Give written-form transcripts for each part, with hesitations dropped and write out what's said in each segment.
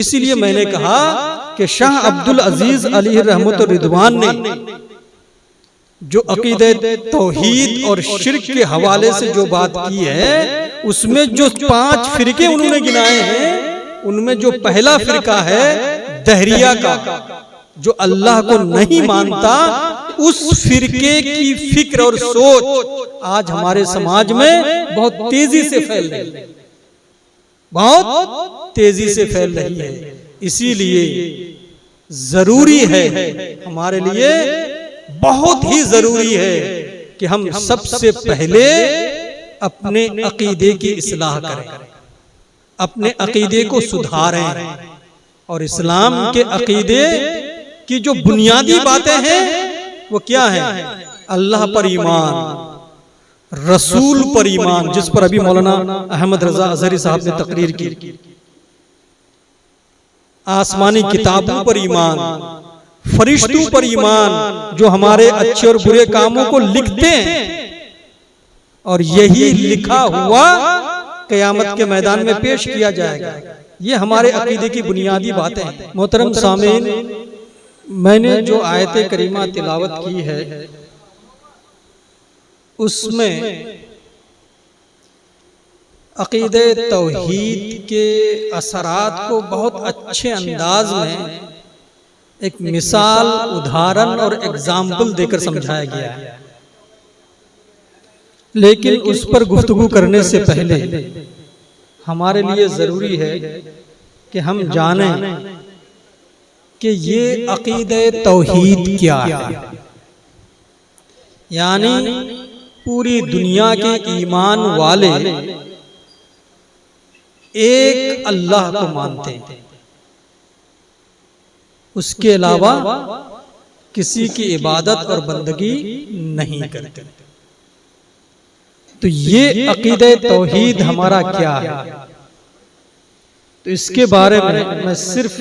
इसीलिए मैंने कहा कि शाह अब्दुल अजीज अलैहि रहमत रिदवान ने जो अकीदे तौहीद और शिर्क के हवाले से जो बात की है, उसमें जो 5 फिरके उन्होंने गिनाए हैं, उनमें जो पहला फिरका है दहरिया का, जो अल्लाह को नहीं मानता, उस फिरके की फिक्र और सोच आज हमारे समाज में बहुत तेजी से फैल रही है, बहुत तेजी से फैल रही है। इसीलिए जरूरी है, हमारे लिए बहुत ही जरूरी है कि हम सबसे पहले अपने अकीदे की इस्लाह करें, अपने अकीदे को सुधारें। और इस्लाम के अकीदे की जो बुनियादी बातें हैं वो क्या है? अल्लाह पर ईमान, रसूल पर ईमान, जिस पर अभी मौलाना अहमद रजा अजहरी साहब ने तकरीर की, आसमानी किताबों पर ईमान, फरिश्तों पर ईमान जो हमारे अच्छे और बुरे कामों को लिखते हैं, और यही लिखा हुआ क़यामत के मैदान में पेश किया जाएगा। ये हमारे अकीदे की बुनियादी बातें हैं। मोहतरम सामीन, मैंने जो आयत करीमा तिलावत की है उसमें अकीदे तौहीद के असरात को बहुत अच्छे अंदाज में एक मिसाल, उदाहरण और एग्जाम्पल देकर समझाया गया है। लेकिन उस पर गुफ्तगू करने से पहले हमारे लिए जरूरी है कि हम जानें कि ये अकीदे तौहीद क्या है। यानी पूरी दुनिया के ईमान वाले एक अल्लाह को मानते हैं, उसके अलावा किसी की इबादत और बंदगी नहीं करते। तो ये अकीदे तौहीद हमारा क्या है? तो इसके बारे में मैं सिर्फ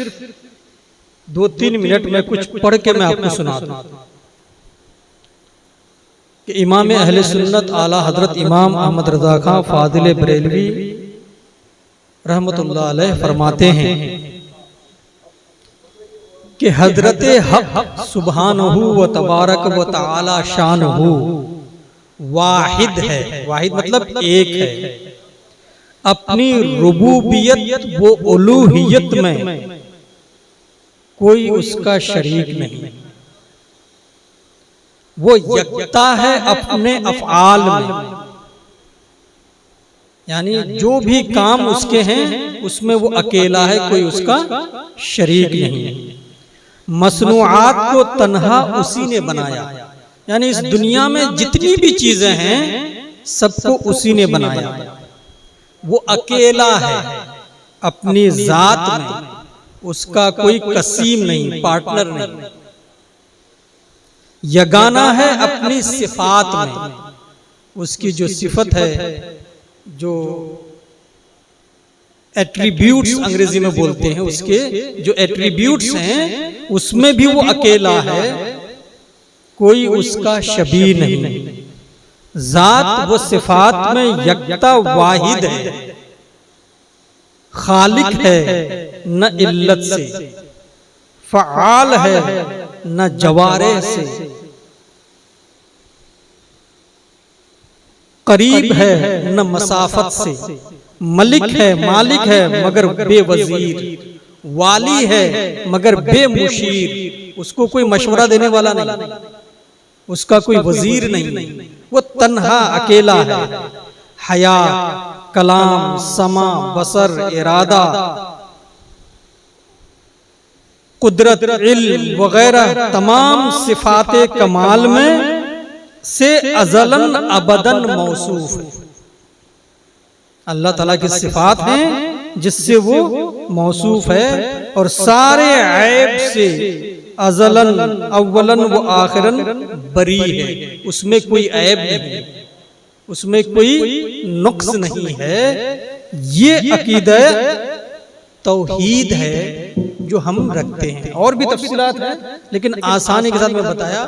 2-3 मिनट में कुछ पढ़ के मैं आपको सुनाता हूं कि इमाम अहले सुन्नत आला हजरत इमाम अहमद रजा खां फादिल बरेलवी रहमतुल्लाह अलैह फरमाते हैं कि हजरत हक सुब्हानहू व तबारक व तआला शानहू वाहिद है। वाहिद मतलब एक है। अपनी रुबूबियत व उलूहियत में कोई उसका शरीक नहीं। वो यकता है अपने अफ़आल में, यानी जो भी काम उसके हैं उसमें वो अकेला है, कोई उसका शरीक नहीं है। मसनूआत को तन्हा उसी ने बनाया, यानी इस दुनिया में जितनी भी चीजें हैं सबको उसी ने बनाया। वो अकेला है अपनी जात में, उसका कोई कसीम नहीं, पार्टनर नहीं। यगाना है अपनी सिफात में, उसकी जो सिफत है, जो एट्रीब्यूट्स अंग्रेजी में बोलते हैं, उसके जो एट्रीब्यूट्स हैं उसमें भी वो अकेला है, कोई उसका शबीह नहीं। जात व सिफात में यकता वाहिद है, खालिक है न इल्लत से, फ़आल है न जवारे से, करीब है न मसाफत से, मलिक है मालिक है मगर बेवजीर, वाली है मगर बेमुशीर, उसको कोई मशवरा देने वाला नहीं, उसका कोई वजीर नहीं, वो तन्हा अकेला है। हया, कलाम, समा, बसर, इरादा, कुदरत, इल्म वगैरह तमाम सिफाते कमाल में से अज़लन अबदन मौसूफ है। अल्लाह ताला की सिफात हैं जिससे वो मौसूफ है, और सारे ऐब से अज़लन अव्वलन व आखिरन बरी है, उसमें कोई ऐब नहीं, उसमें कोई नुक्स नहीं है। ये अकीदा तौहीद है जो हम रखते हैं। और भी तफसीलात हैं, लेकिन आसानी के साथ मैं बताया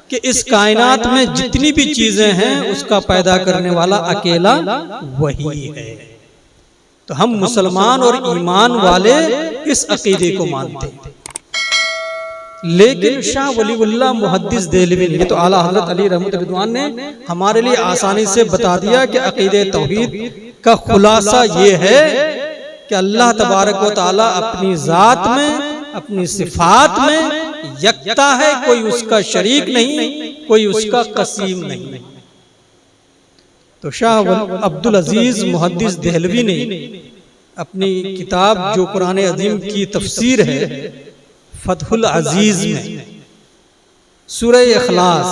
कि इस कायनात में जितनी भी चीजें हैं उसका पैदा करने वाला अकेला वही है। तो हम मुसलमान और ईमान वाले इस अकीदे को मानते हैं। लेकिन शाह वलीउल्लाह मुहद्दिस देहलवी ने, तो आला हज़रत अली रहमत रिज़वान ने हमारे लिए आसानी से बता दिया कि अकीदे तौहीद का खुलासा ये है कि अल्लाह तबारक व तआला अपनी ज़ात में, अपनी सिफात में यकता है, कोई उसका शरीक नहीं, कोई उसका कसीम नहीं। तो शाह अब्दुल अजीज मुहद्दिस देहलवी ने अपनी किताब जो कुरान अज़ीम की तफसीर है फतहुल अजीज में सूरह इखलास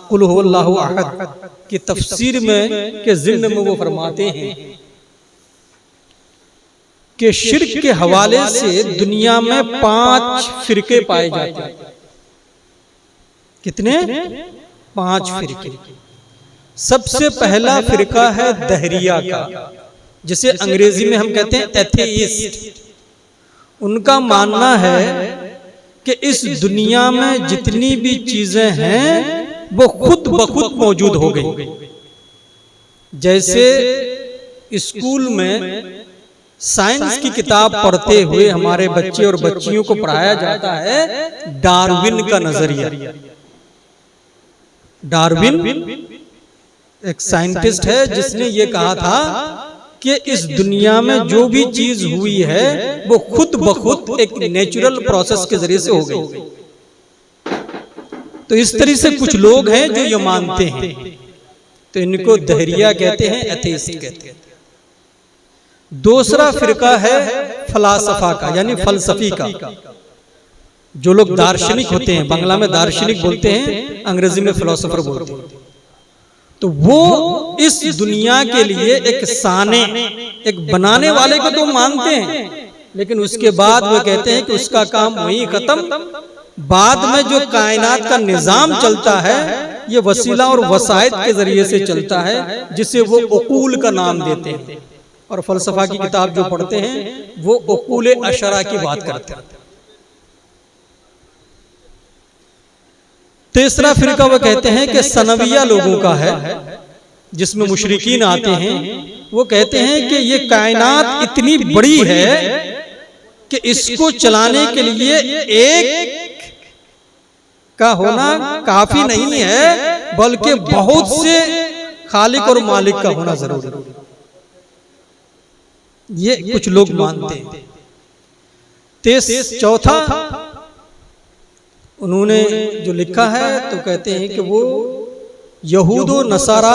कुल हुवल्लाहु अहद की तफसीर में के ज़िम्न में वो फरमाते हैं कि शिर्क के हवाले से दुनिया में 5 फिरके पाए जाते हैं। कितने? 5 फिरके। सबसे पहला फिरका है दहरिया का, जिसे अंग्रेजी में हम कहते हैं एथेइस्ट। उनका मानना है कि इस दुनिया में जितनी भी चीजें हैं वो खुद ब खुद मौजूद हो गई। जैसे स्कूल में साइंस की किताब पढ़ते हुए हमारे बच्चे और बच्चियों को पढ़ाया जाता है डार्विन का नजरिया। डार्विन एक साइंटिस्ट है जिसने ये कहा था कि इस दुनिया में जो भी चीज हुई है वो खुद ब खुद एक नेचुरल प्रोसेस के जरिए से हो गई। तो इस तरह से कुछ लोग हैं जो ये मानते हैं, तो इनको दहरिया कहते हैं, एथेइस्ट कहते हैं। दूसरा फिरका है फलासफा का, यानी फलसफी का। जो लोग दार्शनिक होते हैं, बांग्ला में दार्शनिक बोलते हैं, अंग्रेजी में फिलोसोफर बोलते हैं। तो वो इस दुनिया के लिए एक साने, एक बनाने वाले को तो मानते हैं, लेकिन उसके बाद वो कहते हैं कि उसका काम वहीं खत्म। बाद में जो कायनात का निजाम चलता है ये वसीला और वसायत के जरिए से चलता है, जिसे वो उकूल का नाम देते हैं। और फलसफा की किताब जो पढ़ते हैं वो उकूल अशरा की बात करते हैं। तीसरा फिरका वो कहते हैं कि सनविया लोगों का है, जिसमें मुशरिकीन आते हैं। वो कहते हैं कि ये कायनात इतनी बड़ी है कि इसको चलाने के लिए एक का होना काफी नहीं है, बल्कि बहुत से खालिक और मालिक का होना जरूरी है। ये कुछ लोग मानते हैं। चौथा उन्होंने जो लिखा है तो कहते हैं कि वो यहूद और नसारा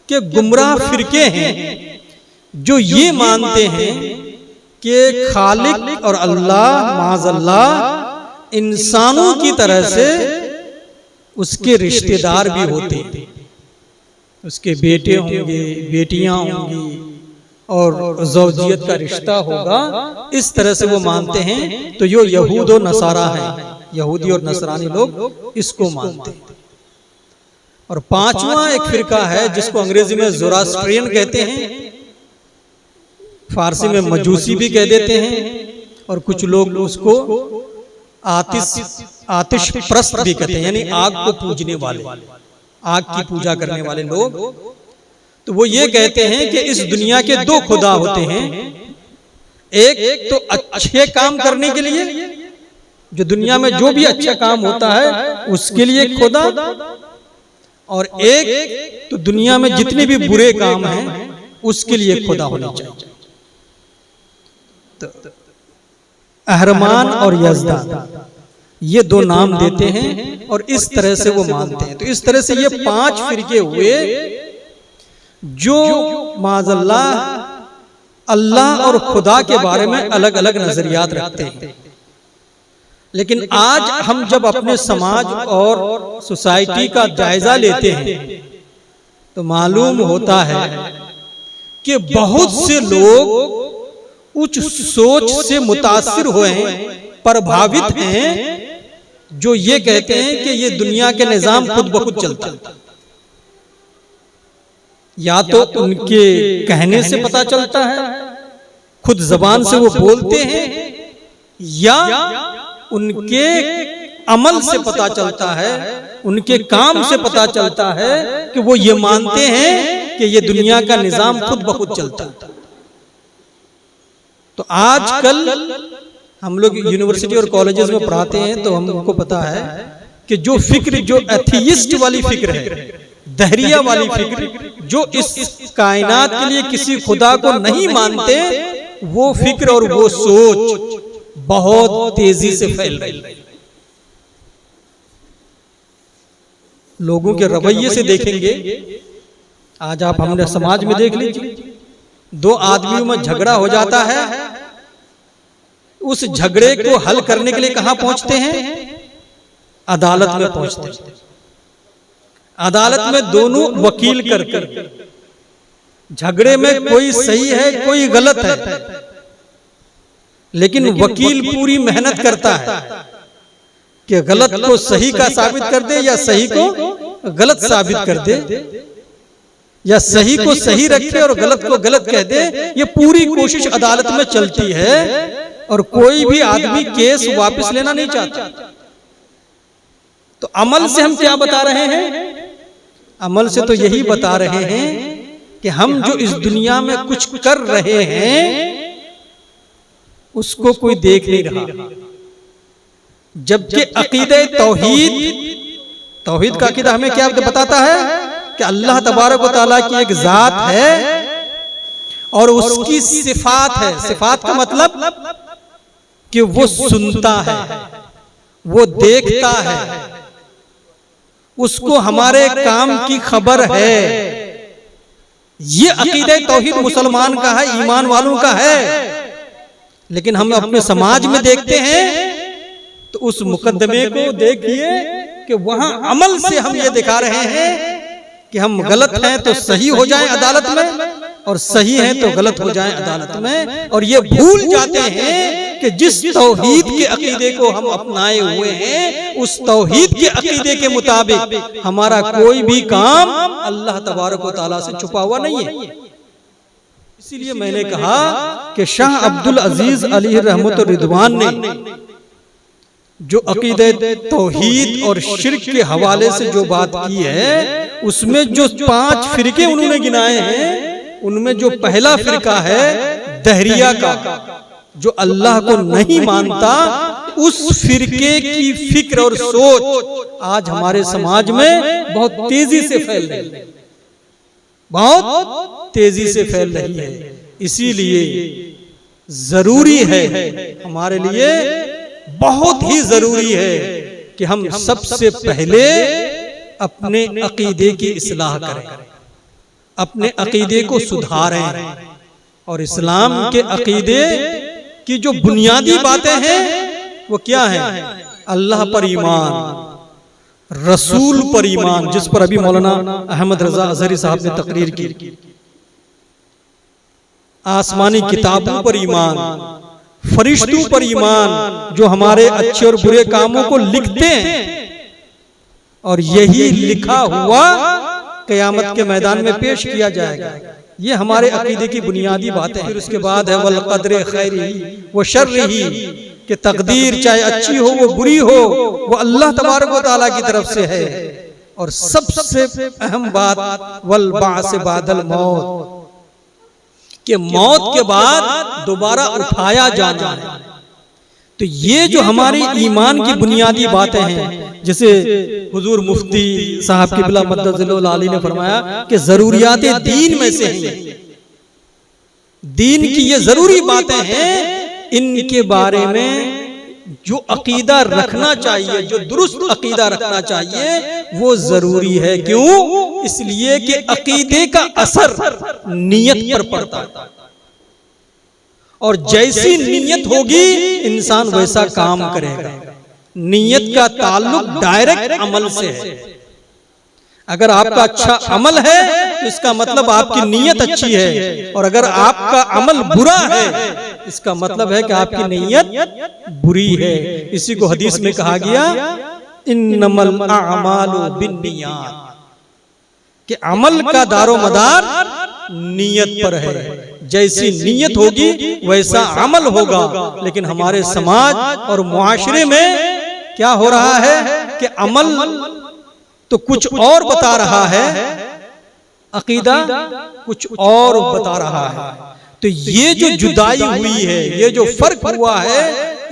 के गुमराह फिरके हैं जो ये मानते हैं कि खालिक और अल्लाह माज़अल्लाह इंसानों की तरह से उसके रिश्तेदार भी होते हैं। उसके बेटे होंगे, बेटियां होंगी और ज़ौजियत का रिश्ता होगा। इस तरह से वो मानते हैं। तो यो यहूद और नसारा है, यहूदी और नसरानी लोग इसको मानते हैं। और पांचवा एक फिरका है जिसको अंग्रेजी में ज़ोरास्ट्रियन कहते हैं, फारसी में मजूसी भी कह देते हैं, और कुछ लोग उसको आतिश प्रस्त भी कहते हैं, यानी आग को पूजने वाले, आग की पूजा करने वाले लोग। तो वो ये कहते हैं कि इस दुनिया के 2 खुदा होते हैं। एक तो अच्छे काम करने के लिए, जो दुनिया में जो भी अच्छा काम होता है उसके लिए खुदा, और एक तो दुनिया में जितने भी बुरे काम हैं उसके लिए खुदा होना चाहिए। तो अहरमान और यज़दान ये 2 नाम देते हैं और इस तरह से वो मानते हैं। तो इस तरह से ये 5 फिरके हुए जो माज़अल्लाह अल्लाह और खुदा के बारे में अलग अलग नजरियात रखते हैं। लेकिन आज हम जब अपने समाज और सोसाइटी का जायजा लेते हैं तो मालूम होता है कि बहुत से लोग उच्च सोच से मुतासिर हुए हैं, प्रभावित हैं, जो ये कहते हैं कि ये दुनिया के निजाम खुद ब खुद चलता है। या तो उनके कहने से पता चलता है, खुद जबान से वो बोलते हैं, या उनके अमल से पता चलता है, उनके काम से पता चलता है कि वो ये मानते हैं कि ये दुनिया का निजाम खुद ब खुद चलता है। तो आजकल हम लोग यूनिवर्सिटी और कॉलेजेस में पढ़ाते हैं तो हमको पता है कि जो फिक्र, जो एथियस्ट वाली फिक्र है, दहरिया वाली फिक्र, जो इस कायनात के लिए किसी खुदा को नहीं मानते, वो फिक्र और वो सोच बहुत तेजी से फैल रही है। लोगों के रवैये से देखेंगे, आज आप हमने समाज में देख लीजिए, दो आदमियों में झगड़ा हो जाता है, उस झगड़े को हल करने के लिए कहां पहुंचते हैं? अदालत में पहुंचते हैं। अदालत में दोनों वकील करके, झगड़े में कोई सही है कोई गलत है, लेकिन वकील पूरी मेहनत करता है कि गलत को सही का साबित कर दे या सही को गलत साबित कर दे, या सही को सही रखे और गलत को गलत कह दे। ये पूरी कोशिश अदालत में चलती है और कोई भी आदमी केस वापस लेना नहीं चाहता। तो अमल से हम क्या बता रहे हैं? अमल से तो यही बता रहे हैं कि हम जो इस दुनिया में कुछ कर रहे हैं उसको कोई देख नहीं रहा, जबकि अकीदे तौहीद का अकीदा हमें क्या बताता है कि अल्लाह तबारक व तआला की एक जात है और उसकी सिफात है। सिफात का मतलब कि वो सुनता है, वो देखता है, उसको हमारे काम की खबर है। ये अकीदे तौहीद मुसलमान का है, ईमान वालों का है। लेकिन हम अपने समाज में देखते हैं तो उस मुकदमे को देखिए कि वहां अमल से हम ये दिखा रहे हैं कि हम गलत हैं तो सही हो जाएं अदालत में, और सही हैं तो गलत हो जाएं अदालत में। और ये भूल जाते हैं कि जिस तौहीद के अकीदे को हम अपनाए हुए हैं, उस तौहीद के अकीदे के मुताबिक हमारा कोई भी काम अल्लाह तबारक व तआला से छुपा हुआ नहीं है। इसीलिए मैंने कहा कि शाह अब्दुल अजीज अलैहि रहमत व रिदवान ने जो अकीदे तौहीद और शिर्क के हवाले से जो बात की है, उसमें जो 5 फिरके उन्होंने गिनाए हैं, उनमें जो पहला फिरका है दहरिया का, जो अल्लाह को नहीं मानता, उस फिरके की फिक्र और सोच आज हमारे समाज में बहुत तेजी से फैल रही है, बहुत तेजी से फैल रही है। इसीलिए जरूरी है, हमारे लिए बहुत ही जरूरी है कि हम सबसे पहले अपने अकीदे की इस्लाह करें, अपने अकीदे को सुधारें। और इस्लाम के अकीदे की जो बुनियादी बातें हैं वो क्या है? अल्लाह पर ईमान, रसूल पर ईमान, जिस पर अभी मौलाना अहमद रजा अजहरी साहब ने तकरीर की, आसमानी किताबों पर ईमान, फरिश्तों पर ईमान जो हमारे अच्छे और बुरे कामों को लिखते हैं, और यही लिखा हुआ क़यामत के मैदान में पेश किया जाएगा। ये हमारे अकीदे की बुनियादी बातें हैं। फिर उसके बाद है वल क़द्र खैरिही व शर्रिही, कि तकदीर चाहे अच्छी हो वो बुरी हो, वो अल्लाह तबारक व तआला की तरफ से है। और सबसे अहम बात वल बाअस बादल मौत, कि मौत के बाद दोबारा उठाया जाना है। तो ये जो हमारी ईमान की बुनियादी बातें हैं, जैसे हुजूर मुफ्ती साहब क़िबला मद्दज़िल्लुल आली ने फरमाया कि जरूरियात दीन में से हैं, दीन की ये जरूरी बातें हैं, इनके बारे में जो अकीदा रखना चाहिए, जो दुरुस्त अकीदा रखना चाहिए, वो जरूरी है। क्यों? इसलिए कि अकीदे का असर नियत पर पड़ता है, और जैसी नियत होगी इंसान वैसा काम करेगा। नियत का ताल्लुक डायरेक्ट अमल से है। अगर आपका अच्छा अमल है तो इसका मतलब आपकी नियत अच्छी है, और अगर आपका अमल बुरा है इसका मतलब है कि आपकी नियत बुरी है। इसी को हदीस में कहा गया इन्नमल अअमालु बिन्नियात, कि अमल का दारो मदार नियत पर है। जैसी नियत होगी वैसा अमल होगा। लेकिन हमारे समाज और मुआशरे में क्या हो रहा है कि अमल तो कुछ और बता रहा है, अकीदा कुछ और बता रहा है। तो ये जो जुदाई हुई है, ये जो फर्क हुआ है,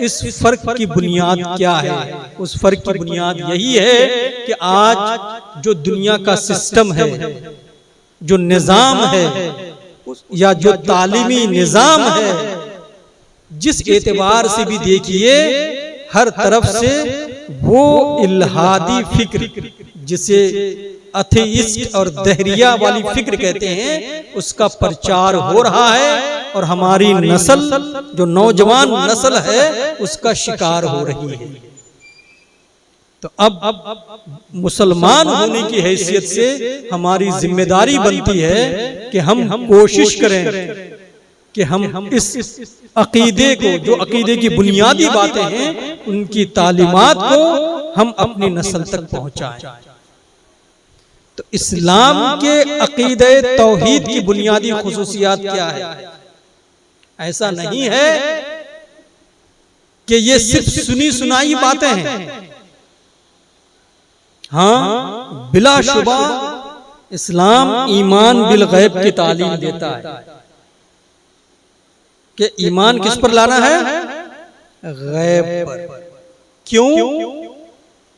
इस फर्क की बुनियाद क्या है? उस फर्क की बुनियाद यही है कि आज जो दुनिया का सिस्टम है, जो निजाम है, या जो तालीमी निजाम है, जिस एतबार से भी देखिए, हर तरफ से वो इल्हादी फिक्र, जिसे अथेइस्ट और दहरिया वाली फिक्र कहते हैं, उसका प्रचार हो रहा है और हमारी नस्ल, जो नौजवान नस्ल है, उसका शिकार हो रही है। तो अब मुसलमान होने की हैसियत से हमारी जिम्मेदारी बनती है कि हम कोशिश करें कि हम इस अकीदे को, जो अकीदे की बुनियादी बातें हैं, उनकी तालीमात को हम अपनी नस्ल तक पहुंचाएं। तो इस्लाम के अकीदे तौहीद की बुनियादी खुसूसियात क्या है? ऐसा नहीं है कि ये सिर्फ सुनी सुनाई बातें हैं। हाँ, बिलाशुबा इस्लाम ईमान बिल गैब की तालीम देता है कि ईमान किस पर लाना है? गैब पर। क्यों?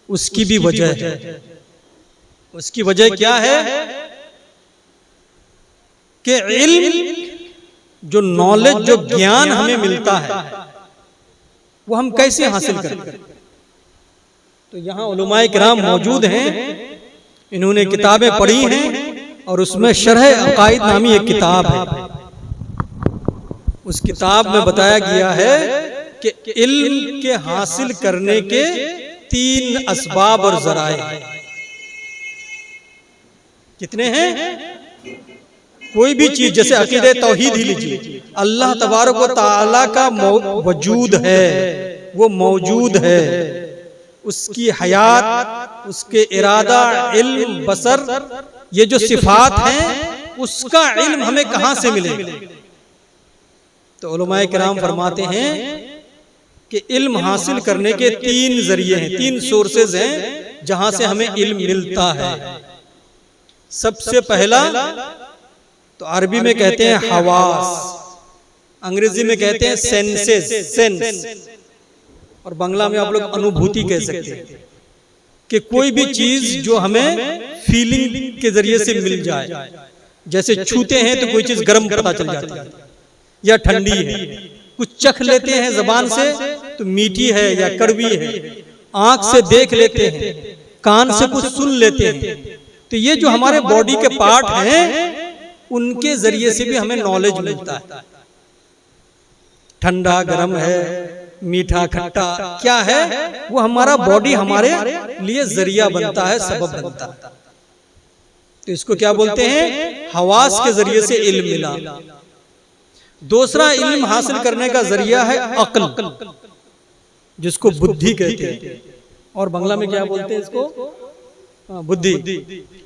उसकी भी वजह है। उसकी वजह क्या है? कि इल्म, जो नॉलेज, जो ज्ञान हमें मिलता है, वो हम कैसे हासिल करें? तो यहाँ उलमाए किराम मौजूद हैं, इन्होंने किताबें पढ़ी हैं, और उसमें शरह अकाइद नामी एक किताब है। उस किताब में बताया गया है कि इल्म के हासिल करने के 3 असबाब और जराए कितने हैं? कोई भी चीज, जैसे अकीदे तौहीद ही लीजिए, अल्लाह तबारक व तआला का वजूद है, वो मौजूद है, उसकी हयात, उसके इरादा, इल्म, बसर, ये जो सिफात हैं, उसका इल्म हमें कहां से मिलेगा? तो उलमाए किराम फरमाते हैं कि इल्म हासिल करने के 3 जरिए हैं, 3 सोर्सेज हैं जहां से हमें इल्म मिलता है। सबसे पहला तो अरबी में कहते हैं हवास, अंग्रेजी में कहते हैं सेंसेस, सेंस, और बांग्ला में आप लोग अनुभूति कह सकते हैं कि कोई भी चीज जो हमें फीलिंग के जरिए से मिल जाए। जैसे छूते हैं तो कोई चीज गर्म पता चल जाती है या ठंडी है, कुछ चख लेते हैं जबान से तो मीठी है या कड़वी है, आंख से देख लेते हैं, कान से कुछ सुन लेते हैं। तो ये जो हमारे बॉडी के पार्ट हैं, उनके जरिए से भी हमें नॉलेज मिलता है। ठंडा गरम है, मीठा खट्टा क्या है, वो हमारा बॉडी हमारे लिए जरिया बनता है, सबब बनता है। तो इसको क्या बोलते हैं? हवास के जरिए से इल्म मिला। दूसरा इल्म हासिल करने का जरिया है अक्ल, जिसको बुद्धि कहते हैं, और बांग्ला में क्या बोलते हैं इसको? बुद्धि।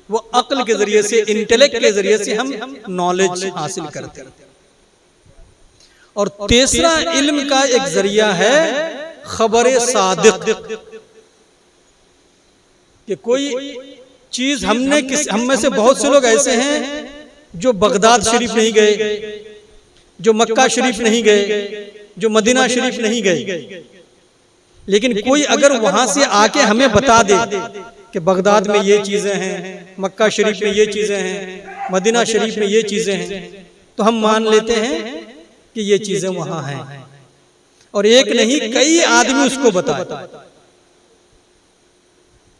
वो अक्ल के जरिए से, इंटेलेक्ट के जरिए से हम नॉलेज हासिल करते हैं। और तीसरा इल्म का एक जरिया है खबर सादिक, कि कोई चीज हमने हम में से बहुत से लोग ऐसे हैं जो बगदाद शरीफ नहीं गए, जो मक्का शरीफ नहीं गए, जो मदीना शरीफ नहीं गए, लेकिन कोई अगर वहां से आके हमें बता दे कि बगदाद में ये चीजें हैं, मक्का शरीफ में ये चीजें हैं, मदीना शरीफ में ये चीजें हैं, तो हम मान लेते हैं कि ये चीजें वहां हैं। और एक नहीं, कई आदमी उसको बताए,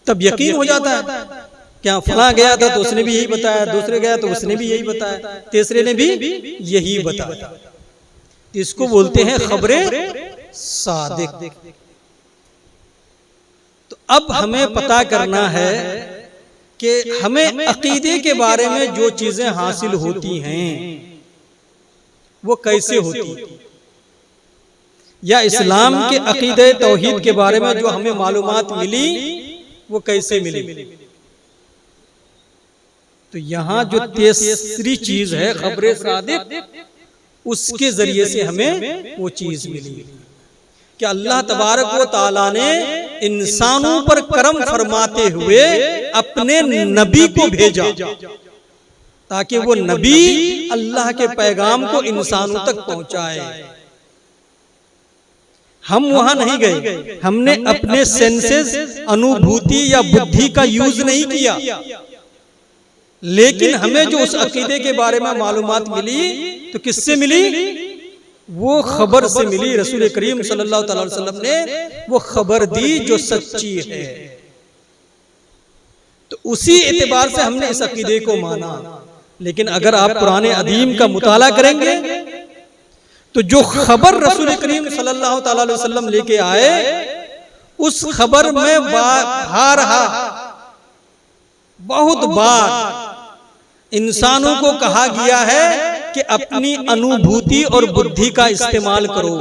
तब यकीन हो जाता है। क्या फला गया था तो उसने भी यही बताया, दूसरे गया तो उसने भी यही बताया, तीसरे ने भी यही बताया। इसको बोलते हैं खबरे सादिक। तो अब हमें पता करना है कि हमें अकीदे के बारे में जो चीजें हासिल होती हैं वो कैसे होती हैं, या इस्लाम के अकीदे तौहीद के बारे में जो हमें मालूमात मिली वो कैसे मिली। तो यहाँ जो तीसरी चीज है खबरे सादिक, उसके जरिए से हमें वो चीज मिली कि अल्लाह तबारक व तआला ने इंसानों पर करम फरमाते हुए अपने नबी को भेजा। ताकि वो नबी अल्लाह के पैगाम को इंसानों तक पहुंचाए। हम वहां नहीं गए, हमने अपने सेंसेस, अनुभूति या बुद्धि का यूज नहीं किया, लेकिन हमें जो उस अकीदे के बारे में मालूमात मिली तो किससे मिली? वो खबर से मिली। रसूल करीम सल्लल्लाहु अलैहि वसल्लम ने वो खबर दी जो सच्ची है। तो उसी एतबार से हमने इस अकीदे को माना। लेकिन अगर आप पुराने अदीम का मुताला करेंगे तो जो खबर रसूल करीम सल्लल्लाहु अलैहि वसल्लम लेके आए, उस खबर में बहुत बार इंसानों को कहा गया है कि अपनी अनुभूति और बुद्धि का इस्तेमाल करो।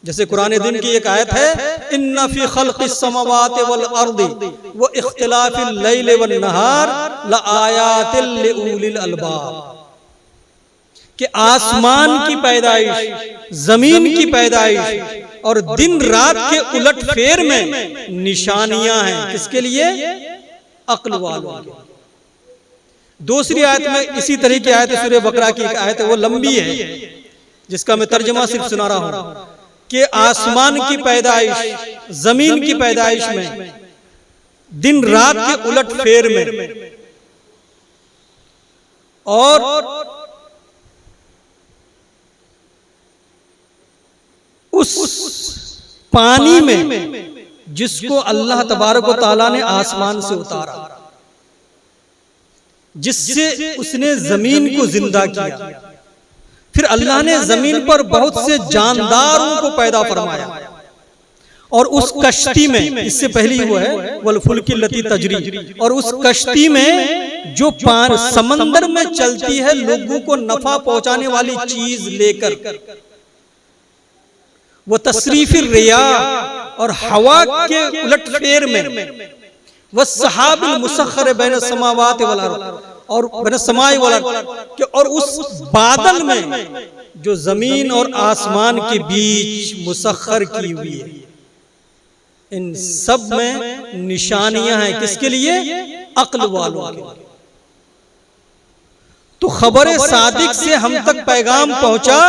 जैसे कुरान दिन की एक आयत है, इन्ना फी खल्क़िस समावाति वल अर्दि व इख्तिलाफिल लैलि वन नहार लआयातिल लिउलिल अलबाब, कि आसमान की पैदाइश, जमीन की पैदाइश और दिन रात के उलट फेर में निशानियां हैं। किसके लिए? अक्ल वालों के। दूसरी आयत में इसी तरह की आयत सूरह बकरा की एक आयत है, वो लंबी है, जिसका मैं तर्जुमा सिर्फ सुना रहा हूं, कि आसमान की पैदाइश, जमीन की पैदाइश में, दिन रात के उलट फेर में, और उस पानी में जिसको अल्लाह तबारक व तआला ने आसमान से उतारा, जिससे उसने जमीन को जिंदा किया। फिर अल्लाह ने जमीन पर बहुत से जानदारों को पैदा फरमाया, और उस कश्ती में, इससे पहले वो है वल फुल्किल लती तजरी, और उस कश्ती में जो समंदर में चलती है लोगों को नफा पहुंचाने वाली चीज लेकर, वो तसरीफिर रिया और हवा के उलटफेर में, वह सहाबिल मुसख्खर बैन समावाति वल अर्द, और बैन समाई वल अर्द, और उस बादल में जो जमीन और आसमान के बीच मुसख्खर की हुई है। इन सब में निशानियां हैं। किसके लिए? अक्ल वालों के। तो खबर सादिक से हम तक पैगाम पहुंचा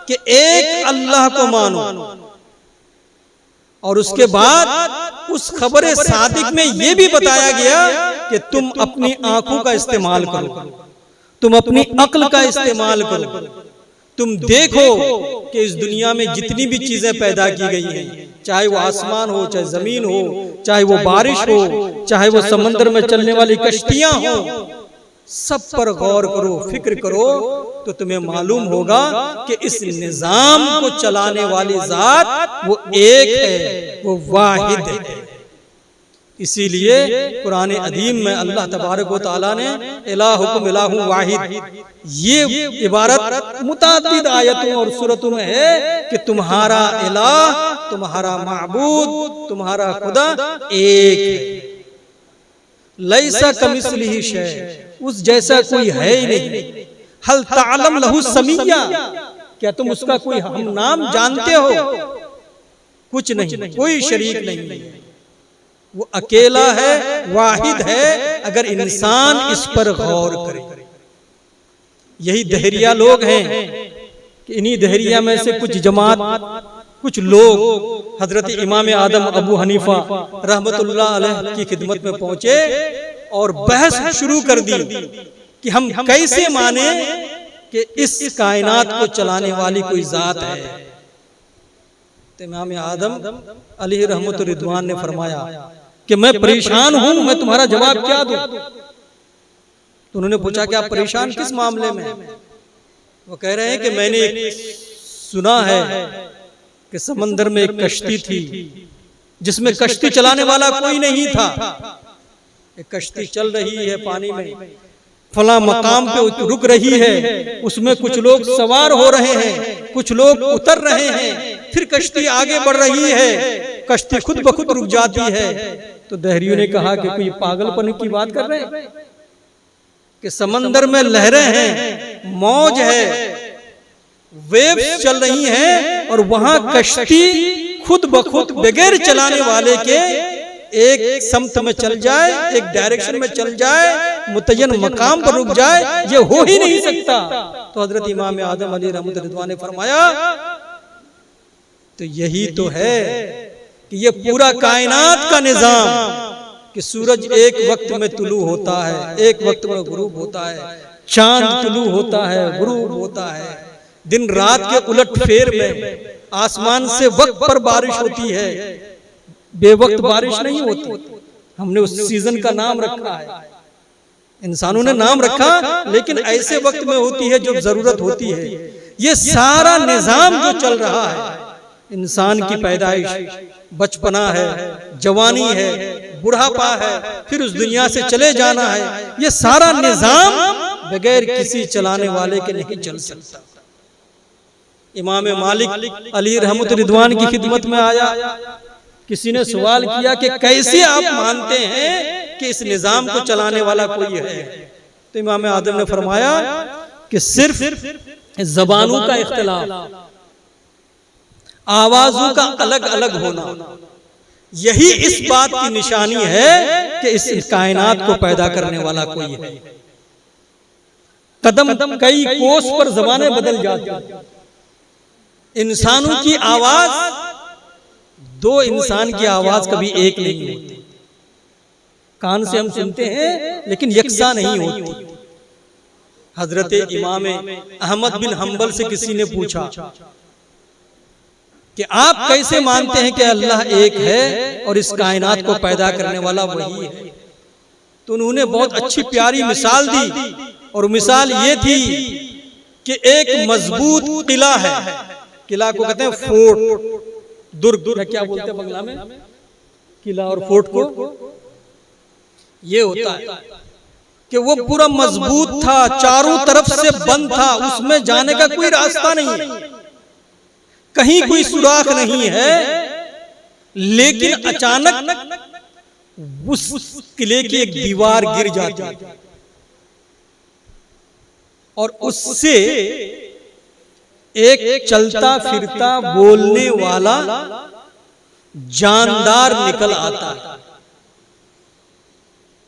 कि एक अल्लाह को मानो, और उसके बाद उस खबर सादिक में यह भी बताया गया कि तुम अपनी आंखों का इस्तेमाल करो, तुम अपनी अक्ल का इस्तेमाल करो, तुम देखो कि इस दुनिया में जितनी भी चीजें पैदा की गई हैं, चाहे वो आसमान हो, चाहे जमीन हो, चाहे वो बारिश हो, चाहे वो समंदर में चलने वाली कश्तियां हो, सब पर गौर करो, फिक्र करो, तो तुम्हें मालूम होगा कि इस निजाम को चलाने वाली जात वो एक है, वो वाहिद है। इसीलिए कुरान अदीम में अल्लाह तबारक व तआला ने इलाहुकुम इलाहुन वाहिद, ये इबारत मुतादिद आयतों और सूरतों में है कि तुम्हारा इलाह, तुम्हारा माबूद, तुम्हारा खुदा एक है। लैसा कमिस्लिही शै, उस जैसा कोई है ही नहीं। हल तालम लहू समिया, क्या तुम उसका कोई हम नाम जानते हो? कुछ नहीं, कोई शरीक नहीं, वो अकेला है, वाहिद है। अगर इंसान इस पर गौर करे, यही दहरिया लोग हैं कि इन्हीं दहरिया में से कुछ जमात, कुछ लोग हजरत इमाम आदम अबू हनीफा रहमतुल्लाह अलैह की खिदमत में पहुंचे और बहस शुरू कर दी कि हम कैसे माने कि इस कायनात को चलाने वाली कोई जात है। तो इमाम आदम अलैहि रहमतुर रिदवान ने फरमाया कि मैं परेशान हूं, मैं तुम्हारा जवाब क्या दूं? तो उन्होंने पूछा कि आप परेशान किस मामले में? वो कह रहे हैं कि मैंने सुना है कि समंदर में एक कश्ती थी जिसमें कश्ती चलाने वाला कोई नहीं था। एक कश्ती चल रही है पानी में, फला मकाम पे रुक रही है, उसमें कुछ लोग सवार हो रहे हैं, कुछ लोग उतर रहे हैं, फिर कश्ती आगे बढ़ रही है, कश्ती खुद ब खुद रुक जाती है। तो दहरियों ने कहा कि कोई पागलपन की बात कर रहे हैं कि समंदर में लहरें हैं, मौज है, वेव्स चल रही हैं, और वहां कश्ती खुद ब खुद बगैर चलाने वाले के एक समत में चल जाए, एक डायरेक्शन में चल जाए, मुतय्यन मकाम पर रुक जाए, ये हो ही नहीं सकता। तो हजरत इमाम आदम अलैहि रहमतुल्लाह ने फरमाया तो यही तो है कि ये पूरा कायनात का निजाम कि सूरज एक वक्त में तुलू होता है, एक वक्त में गुरूब होता है, चांद तुलू होता है, गुरूब होता है, दिन रात के उलट फेर में आसमान से वक्त पर बारिश होती है, बेवक्त बारिश नहीं होती। हमने उस सीजन का नाम रखा है, इंसानों ने नाम रखा, लेकिन ऐसे वक्त में होती है जब जरूरत होती है। ये सारा निजाम जो चल रहा है, इंसान की पैदाइश, बचपना है, जवानी है, बुढ़ापा है, फिर उस दुनिया से चले जाना है, ये सारा निजाम बगैर किसी चलाने वाले के नहीं चल सकता। इमाम मालिक अली रहमतुल्लाह रिदवान की खिदमत में आया, किसी ने सवाल किया कि कैसे आप मानते हैं कि इस निजाम को चलाने वाला कोई है? तो इमाम आदम ने फरमाया कि सिर्फ जबानों का इख्तिलाफ, आवाजों का अलग अलग होना, यही इस बात की निशानी है कि इस कायनात को पैदा करने वाला कोई है। कदम कई कोस पर जबानें बदल जाती हैं। इंसानों की आवाज, दो इंसान की आवाज कभी एक नहीं होती। कान से हम सुनते हैं लेकिन यकसा नहीं होती। हजरत इमाम अहमद बिन हंबल से किसी ने पूछा कि आप कैसे मानते हैं कि अल्लाह एक है और इस कायनात को पैदा करने वाला वही है? तो उन्होंने बहुत अच्छी प्यारी मिसाल दी, और मिसाल ये थी कि एक मजबूत किला है, किला को कहते हैं फोर्ट, दुर्ग, क्या बोलते हैं बंगला में, किला और फोर्ट को ये होता है कि वो पूरा मजबूत था, चारों तरफ से बंद था, उसमें जाने का कोई रास्ता नहीं है, कहीं कोई सुराख नहीं है। लेकिन अचानक उस किले की एक दीवार गिर जाती है और उससे एक चलता फिरता बोलने वाला जानदार निकल आता है।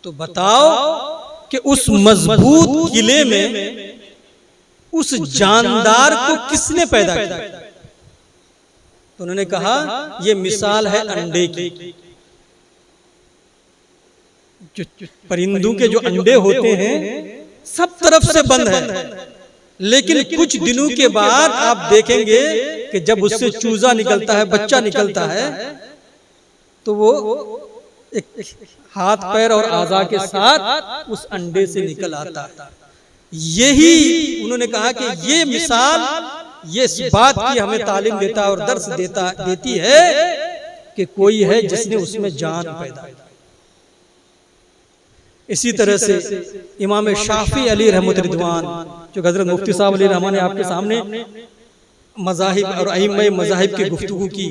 तो बताओ कि उस मजबूत किले में उस जानदार को किसने पैदा किया? तो उन्होंने कहा यह मिसाल है अंडे की। परिंदों के जो अंडे होते हैं सब तरफ से बंद है, लेकिन कुछ दिनों के बाद आप देखेंगे कि जब उससे चूजा निकलता है, बच्चा निकलता है, तो वो एक हाथ पैर और आज़ा के साथ उस अंडे से निकल आता है। यही उन्होंने कहा कि ये मिसाल ये इस बात की हमें तालीम देता और दर्स देती है कि कोई है जिसने उसमें जान पैदा की। इसी तरह से इमाम शाफी अली रहमतुल्लाह रिदवान, जो हज़रत मुफ्ती साहब अली रहमान ने आपके सामने मज़ाहिब और अइम्मा मज़ाहिब की गुफ्तगू की,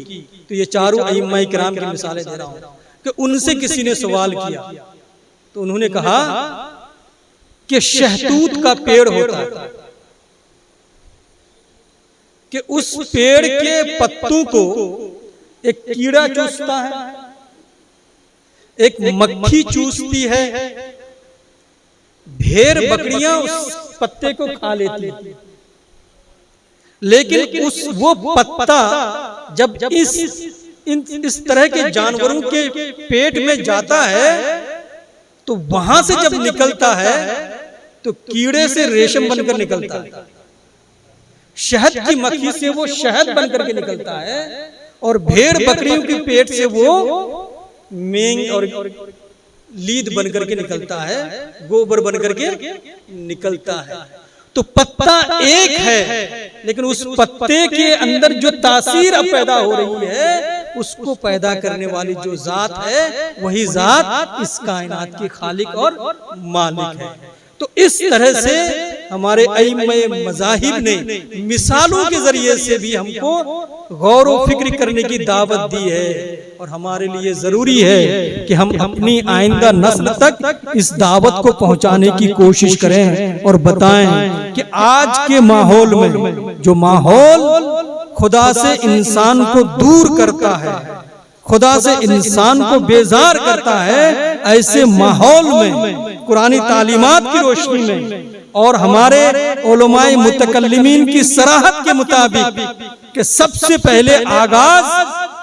तो ये चारों अइम्मा किराम की मिसालें दे रहा हूं कि उनसे किसी ने सवाल किया तो उन्होंने कहा कि शहतूत का पेड़ होता है कि उस पेड़ के पत्तों को एक कीड़ा चूसता है, एक मक्खी चूसती है, भेड़ बकरियां उस पत्ते को खा लेती हैं। लेकिन वो पत्ता जब इस तरह के जानवरों के पेट में जाता है तो वहां से जब निकलता है तो कीड़े से रेशम बनकर निकलता है, शहद की मक्खी से वो शहद बनकर के निकलता है, और भेड़ बकरियों के पेट से वो मेंग और लीद बनकर के निकलता है, गोबर बनकर के निकलता है। तो पत्ता एक है, लेकिन उस पत्ते के अंदर जो तासीर अब पैदा हो रही है उसको पैदा करने वाली जो जात है वही जात इस कायनात की खालिक और मालिक है। तो इस तरह से हमारे अइम्मा मज़ाहिब ने मिसालों के जरिए से भी हमको गौर व फिक्र करने की दावत दी है, और हमारे लिए जरूरी है कि हम अपनी आइंदा नस्ल तक इस दावत को पहुंचाने की कोशिश करें और बताएं कि आज के माहौल में जो माहौल खुदा से इंसान को दूर करता है, खुदा से इंसान को बेजार करता है, ऐसे माहौल में कुरानी तालीमात की रोशनी में और हमारे उलमाए मुतकल्लिमीन की सराहत के मुताबिक कि सबसे पहले आगाज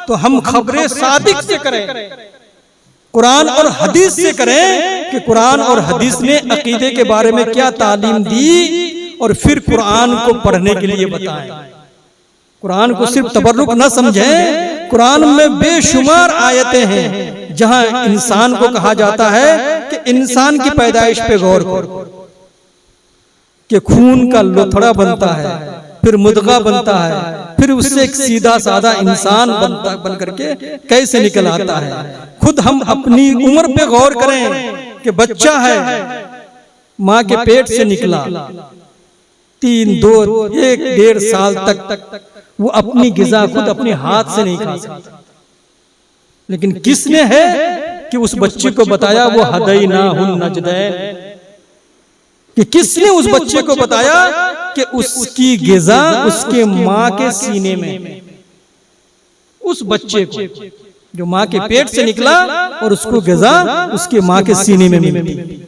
तो हम खबरें सादिक से करें, कुरान और हदीस से करें कि कुरान और हदीस ने अकीदे के बारे में क्या तालीम दी, और फिर कुरान को पढ़ने के लिए बताएं। कुरान को सिर्फ तबर्रुक न समझें, कुरान में बेशुमार आयतें हैं जहां इंसान को कहा जाता है कि इंसान की पैदाइश पे गौर करो, कि खून का लोथड़ा बनता है, फिर मुदगा बनता है, फिर उससे एक सीधा साधा इंसान बन करके कैसे निकल आता है। खुद हम अपनी उम्र पे गौर करें कि बच्चा है, माँ के पेट से निकला, 3, 2, 1, 1.5 साल तक वो अपनी गिज़ा खुद अपने हाथ से नहीं खा सकता, लेकिन किसने है कि उस बच्चे को बताया वो हदैनाहुन नजदैन, कि किसने उस बच्चे को बताया कि उसकी गिज़ा उसके माँ के सीने में, उस बच्चे को जो माँ के पेट से निकला और उसको गिज़ा उसके माँ के सीने में मिलती है,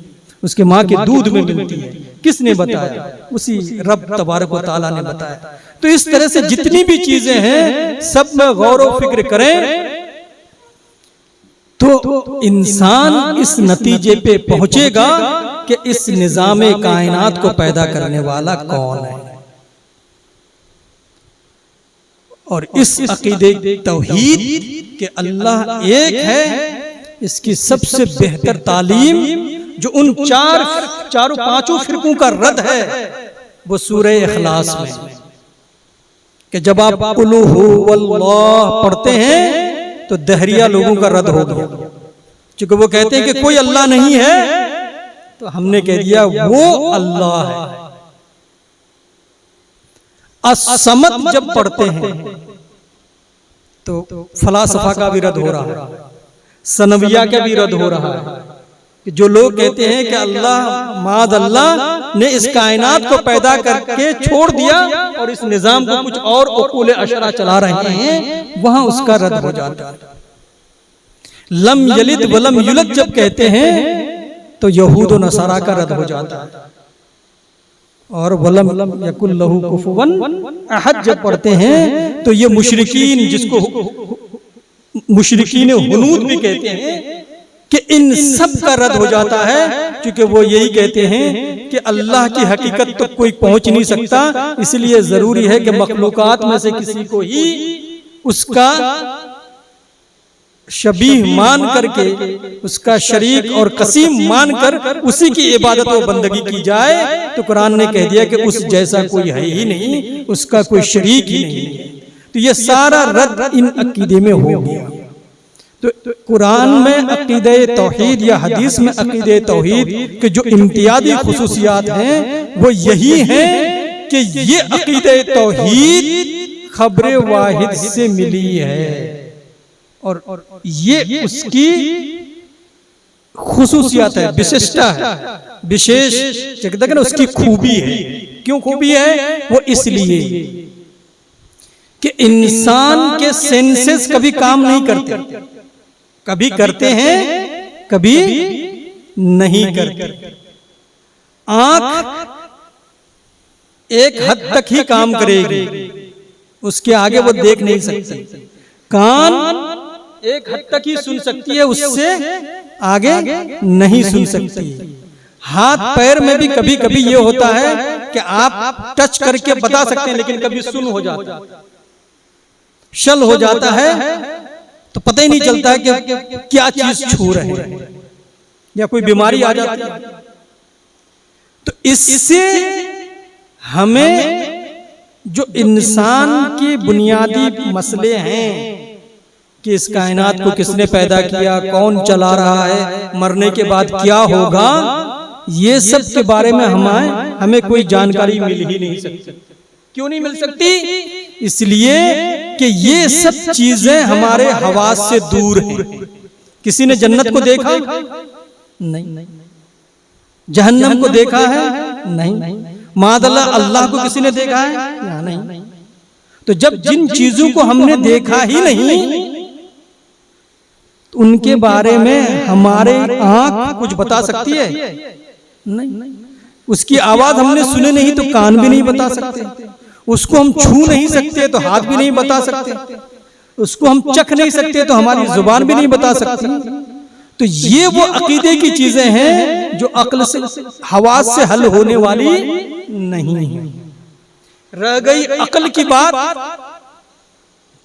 उसके माँ के दूध में मिलती है। किसने बताया? उसी रब तबारक व तआला ने बताया। तो इस तरह से जितनी भी चीजें हैं सब में गौर व फिक्र करें तो इंसान इस नतीजे पे पहुंचेगा कि इस निजामे कायनात को पैदा करने वाला कौन है, और इस अकीदे तौहीद के अल्लाह एक है, इसकी सबसे बेहतर तालीम जो उन चारों पांचों फिरकों का रद्द है वो सूरह इखलास में, कि जब आप कुल हु वल्लाह पढ़ते हैं तो दहरिया लोगों का रद्द हो गया, क्योंकि वो कहते हैं कि कोई अल्लाह नहीं है, तो हमने कह दिया वो अल्लाह है। असमद जब पढ़ते हैं तो फलासफा का भी रद्द हो रहा है, सनविया का भी रद्द हो रहा है, कि जो लोग कहते हैं कि अल्लाह माद अल्लाह ने इस कायनात को पैदा करके छोड़ दिया और इस निजाम को कुछ और उकूल अशरा चला रहे हैं, वहां उसका रद्द हो जाता है। लम यलिद वलम युलद जब कहते हैं तो यहूद व नसारा का रद्द हो जाता है, और वलम यकुल लहू कुफुवन अहद जब पढ़ते हैं तो ये मुशरिकीन, जिसको मुशरिकीन हुनूद भी कहते हैं, कि इन सब का रद्द हो जाता है, क्योंकि वो यही कहते हैं कि अल्लाह की हकीकत तो कोई पहुंच नहीं सकता, इसलिए जरूरी है कि मखलूकात में से किसी को ही उसका शबीह मान करके, उसका शरीक और कसीम मानकर उसी की इबादत और बंदगी की जाए। तो कुरान ने कह दिया कि उस जैसा कोई है ही नहीं, उसका कोई शरीक ही नहीं है। तो ये सारा रद्द इन अकीदे में हो गया। तो कुरान में अकीदे तौहीद या हदीस में अकीदे तौहीद के जो इम्तियाजी खुसूसियात हैं वो यही हैं कि ये अकीदे तौहीद खबरे वाहिद से मिली है, और ये उसकी खुसूसियात है, विशिष्टता है, विशेष कहते हैं ना उसकी खूबी है। क्यों खूबी है? वो इसलिए कि इंसान के सेंसेस कभी काम नहीं करते, कभी करते हैं कभी नहीं करते। आंख एक हद तक ही काम करेगी, उसके आगे वो देख नहीं सकती। कान एक हद तक ही सुन सकती है, उससे आगे नहीं सुन सकती। हाथ पैर में भी कभी कभी ये होता है कि आप टच करके बता सकते हैं, लेकिन कभी सुन हो जाता है, शल हो जाता है, तो पता ही नहीं चलता है कि क्या चीज छू रहे हैं, या कोई बीमारी आ जाती है। तो इससे हमें जो इंसान के बुनियादी मसले हैं कि इस कायनात को किसने पैदा किया, कौन चला रहा है, मरने के बाद क्या होगा, ये सब के बारे में हमें कोई जानकारी मिल ही नहीं सकती। क्यों नहीं मिल सकती? इसलिए कि ये सब चीजें हमारे हवास से दूर हैं। किसी ने जन्नत को देखा? नहीं। जहन्नम को देखा है? नहीं। मादल्ला अल्लाह को किसी ने देखा है? नहीं। तो जब जिन चीजों को हमने देखा ही नहीं, तो उनके बारे में हमारे आंख कुछ बता सकती है? नहीं। उसकी आवाज हमने सुने नहीं तो कान भी नहीं बता सकते, उसको हम छू नहीं सकते तो हाथ भी नहीं बता सकते, उसको हम चख नहीं सकते तो हमारी जुबान भी नहीं बता सकती। तो ये वो अकीदे की चीजें हैं जो अक्ल से, हवास से हल होने वाली नहीं है। रह गई अक्ल की बात,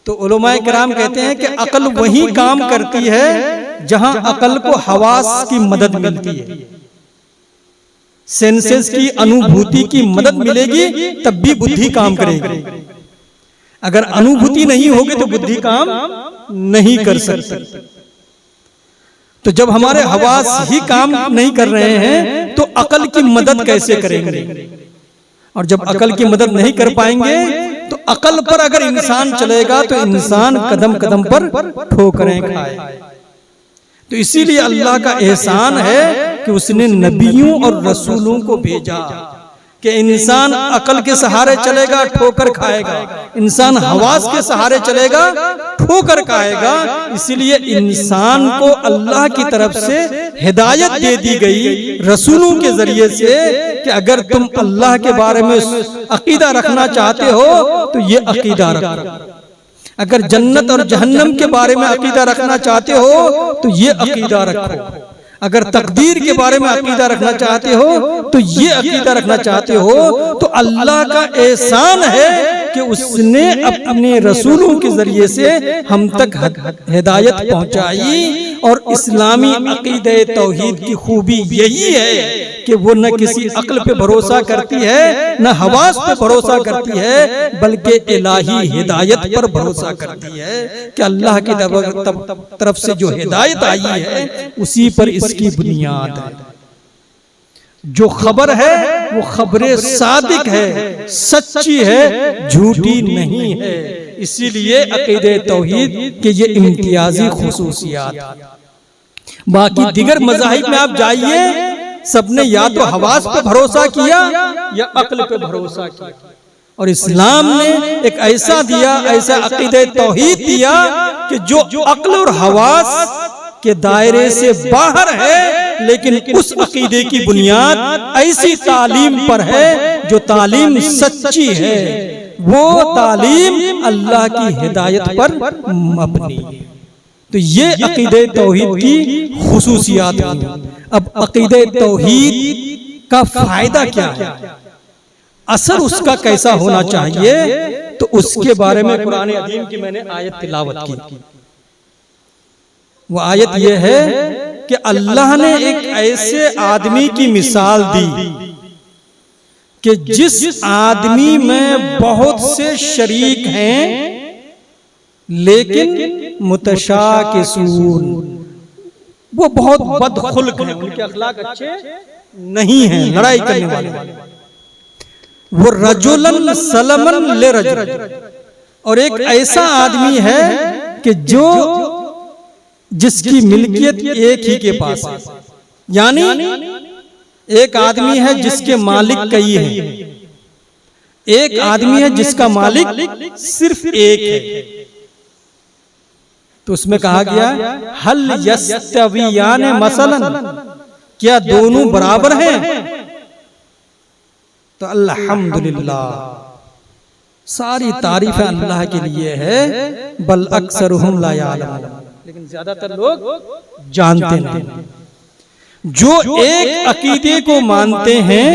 तो उलमाए किराम कहते हैं कि अक्ल वही काम करती है जहां अक्ल को हवास की मदद मिलती है, सेंसेस की अनुभूति की मदद मिलेगी तब भी बुद्धि काम करेगी। अगर अनुभूति नहीं होगी तो बुद्धि काम नहीं कर सकती। तो जब हमारे हवास ही काम नहीं कर रहे हैं तो अकल की मदद कैसे करेंगे? और जब अकल की मदद नहीं कर पाएंगे तो अकल पर अगर इंसान चलेगा तो इंसान कदम कदम पर ठोकरें खाए। तो इसीलिए अल्लाह का एहसान है कि उसने नबियों और रसूलों को भेजा कि इंसान अकल के सहारे चलेगा ठोकर खाएगा, इंसान हवास के सहारे चलेगा ठोकर खाएगा। इसीलिए इंसान को अल्लाह की तरफ से हिदायत दे दी गई रसूलों के जरिए से कि अगर तुम अल्लाह के बारे में अकीदा रखना चाहते हो तो ये अकीदा रखो, अगर जन्नत और जहन्नम के बारे में अकीदा रखना चाहते हो तो ये अकीदा रखो, अगर तकदीर के बारे में अकीदा रखना चाहते हो तो ये अकीदा रखना चाहते हो। तो अल्लाह का एहसान है कि उसने अपने रसूलों के जरिए से हम तक हिदायत पहुंचाई। और इस्लामी अकीदे तौहीद की खूबी यही है कि वो न किसी अक्ल पे भरोसा करती है न हवास पे भरोसा करती है, बल्कि इलाही हिदायत पर भरोसा करती है कि अल्लाह की तरफ से जो हिदायत आई है उसी पर इसकी बुनियाद है। जो खबर है वो खबरे सादिक है, सच्ची है, झूठी नहीं है। इसीलिए अकीदे तौहीद के ये इम्तियाजी खुसूसियात। बाकी दिगर मज़ाहिब में आप जाइए, सबने या तो हवास पे भरोसा किया या अक्ल पे भरोसा किया। और इस्लाम ने एक ऐसा दिया, ऐसा अकीदे तौहीद दिया कि जो अक्ल और हवास के दायरे से बाहर है, लेकिन उस अकीदे की बुनियाद ऐसी तालीम पर है जो तालीम सच्ची है, वो तालीम अल्लाह की हिदायत पर मबनी है। तो ये अकीदे तौहीद की खुसूसियात हैं। अब अकीदे तौहीद का फायदा क्या है, असर उसका कैसा होना चाहिए, तो उसके बारे में कुरान अज़ीम की मैंने आयत तिलावत की। वो आयत ये है कि अल्लाह ने एक ऐसे आदमी की मिसाल दी कि जिस आदमी में बहुत से शरीक हैं लेकिन मुतशाकिसून, वो बहुत बदखुल्क हैं, उनके अखलाक अच्छे नहीं हैं, लड़ाई करने वाले। वो रजुलन सलमन ले रजुल, और एक ऐसा आदमी है कि जो जिसकी मिल्कियत एक ही के पास है, यानी एक आदमी है जिसके मालिक कई हैं, एक आदमी है जिसका मालिक सिर्फ एक है। तो उसमें कहा गया हल यस्तवियान मसलन, क्या दोनों बराबर हैं? तो अल्हम्दुलिल्लाह, सारी तारीफ अल्लाह के लिए है। बल अक्सरुहुम ला यालमून, लेकिन ज्यादातर लोग जानते नहीं। जो एक अकीदे को मानते हैं,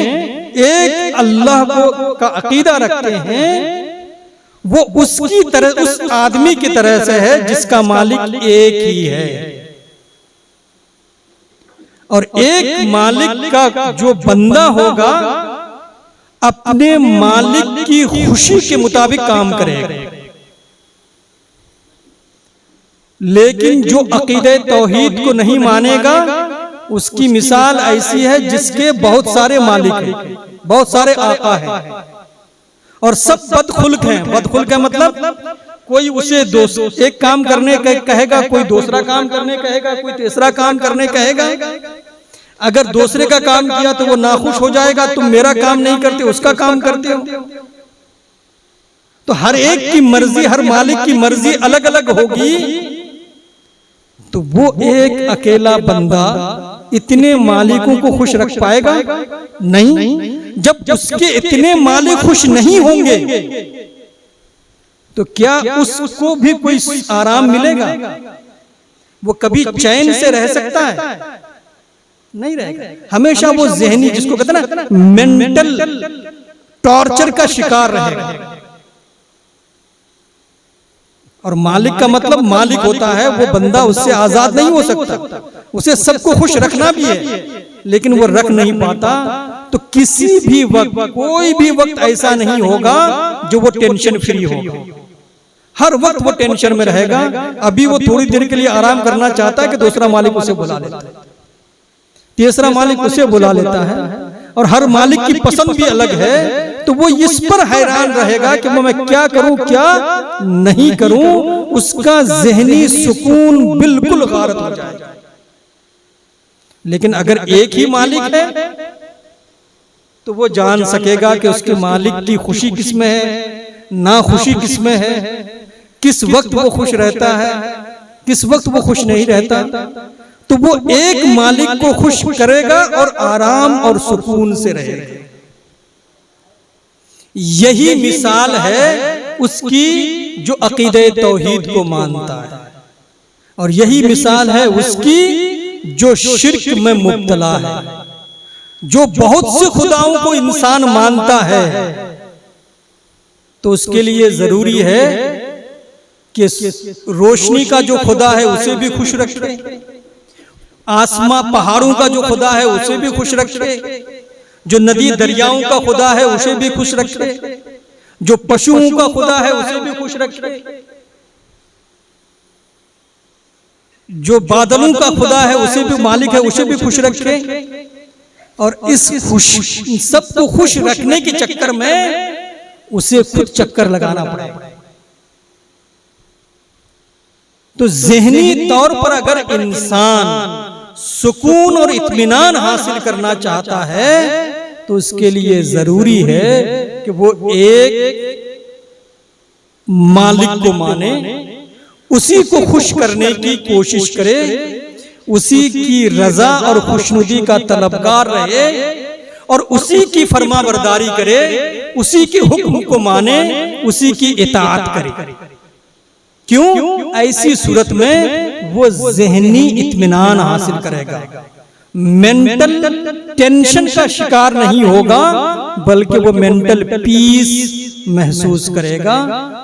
एक अल्लाह को का अकीदा रखते हैं, वो उसकी तरह, उस आदमी की तरह से है जिसका मालिक एक ही है। और एक मालिक का जो बंदा होगा अपने मालिक की खुशी के मुताबिक काम करेगा। लेकिन जो अकीदे तौहीद को नहीं मानेगा, उसकी मिसाल ऐसी है जिसके बहुत सारे मालिक हैं, बहुत सारे आका हैं और सब बदखुल्क हैं। बदखुल्क है मतलब कोई उसे एक काम करने कहेगा, कोई दूसरा काम करने कहेगा, कोई तीसरा काम करने कहेगा। अगर दूसरे का काम किया तो वो नाखुश हो जाएगा, तुम मेरा काम नहीं करते उसका काम करते हो। तो हर एक की मर्जी, हर मालिक की मर्जी अलग अलग होगी। तो वो एक अकेला बंदा इतने मालिकों को खुश रख पाएगा? नहीं। जब उसके इतने मालिक खुश नहीं होंगे तो क्या उसको भी कोई आराम मिलेगा? वो कभी चैन से रह सकता है? नहीं रहेगा। हमेशा वो ज़हनी, जिसको कहते हैं ना मेंटल टॉर्चर का शिकार रहेगा। और मालिक का मतलब मालिक होता है, वो बंदा उससे आजाद नहीं हो सकता। उसे सबको खुश रखना भी है, लेकिन वो रख नहीं पाता। तो किसी भी वक्त, कोई भी वक्त ऐसा नहीं होगा जो वो टेंशन फ्री होगा। हर वक्त वो टेंशन में रहेगा। अभी वो थोड़ी देर के लिए आराम करना चाहता है कि दूसरा मालिक उसे बुला लेता है, तीसरा मालिक उसे बुला लेता है, और हर मालिक की पसंद भी अलग है। तो वो इस पर हैरान रहेगा कि मैं क्या करूं, क्या नहीं करूं। उसका ज़हनी सुकून बिल्कुल गारत हो जाएगा। लेकिन अगर एक ही मालिक है तो वो जान सकेगा कि उसके मालिक की खुशी किस में है, ना खुशी किस में है, किस वक्त वो खुश रहता है, किस वक्त वो खुश नहीं रहता। तो वो एक मालिक को खुश करेगा और आराम और सुकून से रहेगा। यही मिसाल है उसकी जो अकीदे तौहीद को मानता है, और यही मिसाल है उसकी जो शिर्क में मुब्तला है। जो बहुत से खुदाओं को इंसान मानता है तो उसके लिए जरूरी है कि रोशनी का जो खुदा है उसे भी खुश रखे, आसमां पहाड़ों का जो खुदा है उसे भी खुश रखे, जो नदी दरियाओं का खुदा है उसे भी खुश रखे, जो पशुओं का खुदा है उसे भी खुश रखे, जो बादलों का खुदा है उसे भी मालिक है उसे भी खुश रखे। और इस सबको खुश रखने के चक्कर में उसे खुद चक्कर लगाना पड़ेगा। तो ज़हनी तौर पर अगर इंसान सुकून और इत्मीनान हासिल करना चाहता है तो उसके लिए जरूरी है कि वो एक मालिक को माने, उसी को खुश करने की कोशिश करे, उसी की रजा और खुशनुदी का तलबगार रहे, और उसी की फरमाबरदारी करे, उसी के हुक्म को माने, उसी की इताअत करे। क्यों? ऐसी सूरत में वो ज़हनी इत्मीनान हासिल करेगा, मेंटल टेंशन का शिकार नहीं होगा, बल्कि वो मेंटल पीस महसूस करेगा,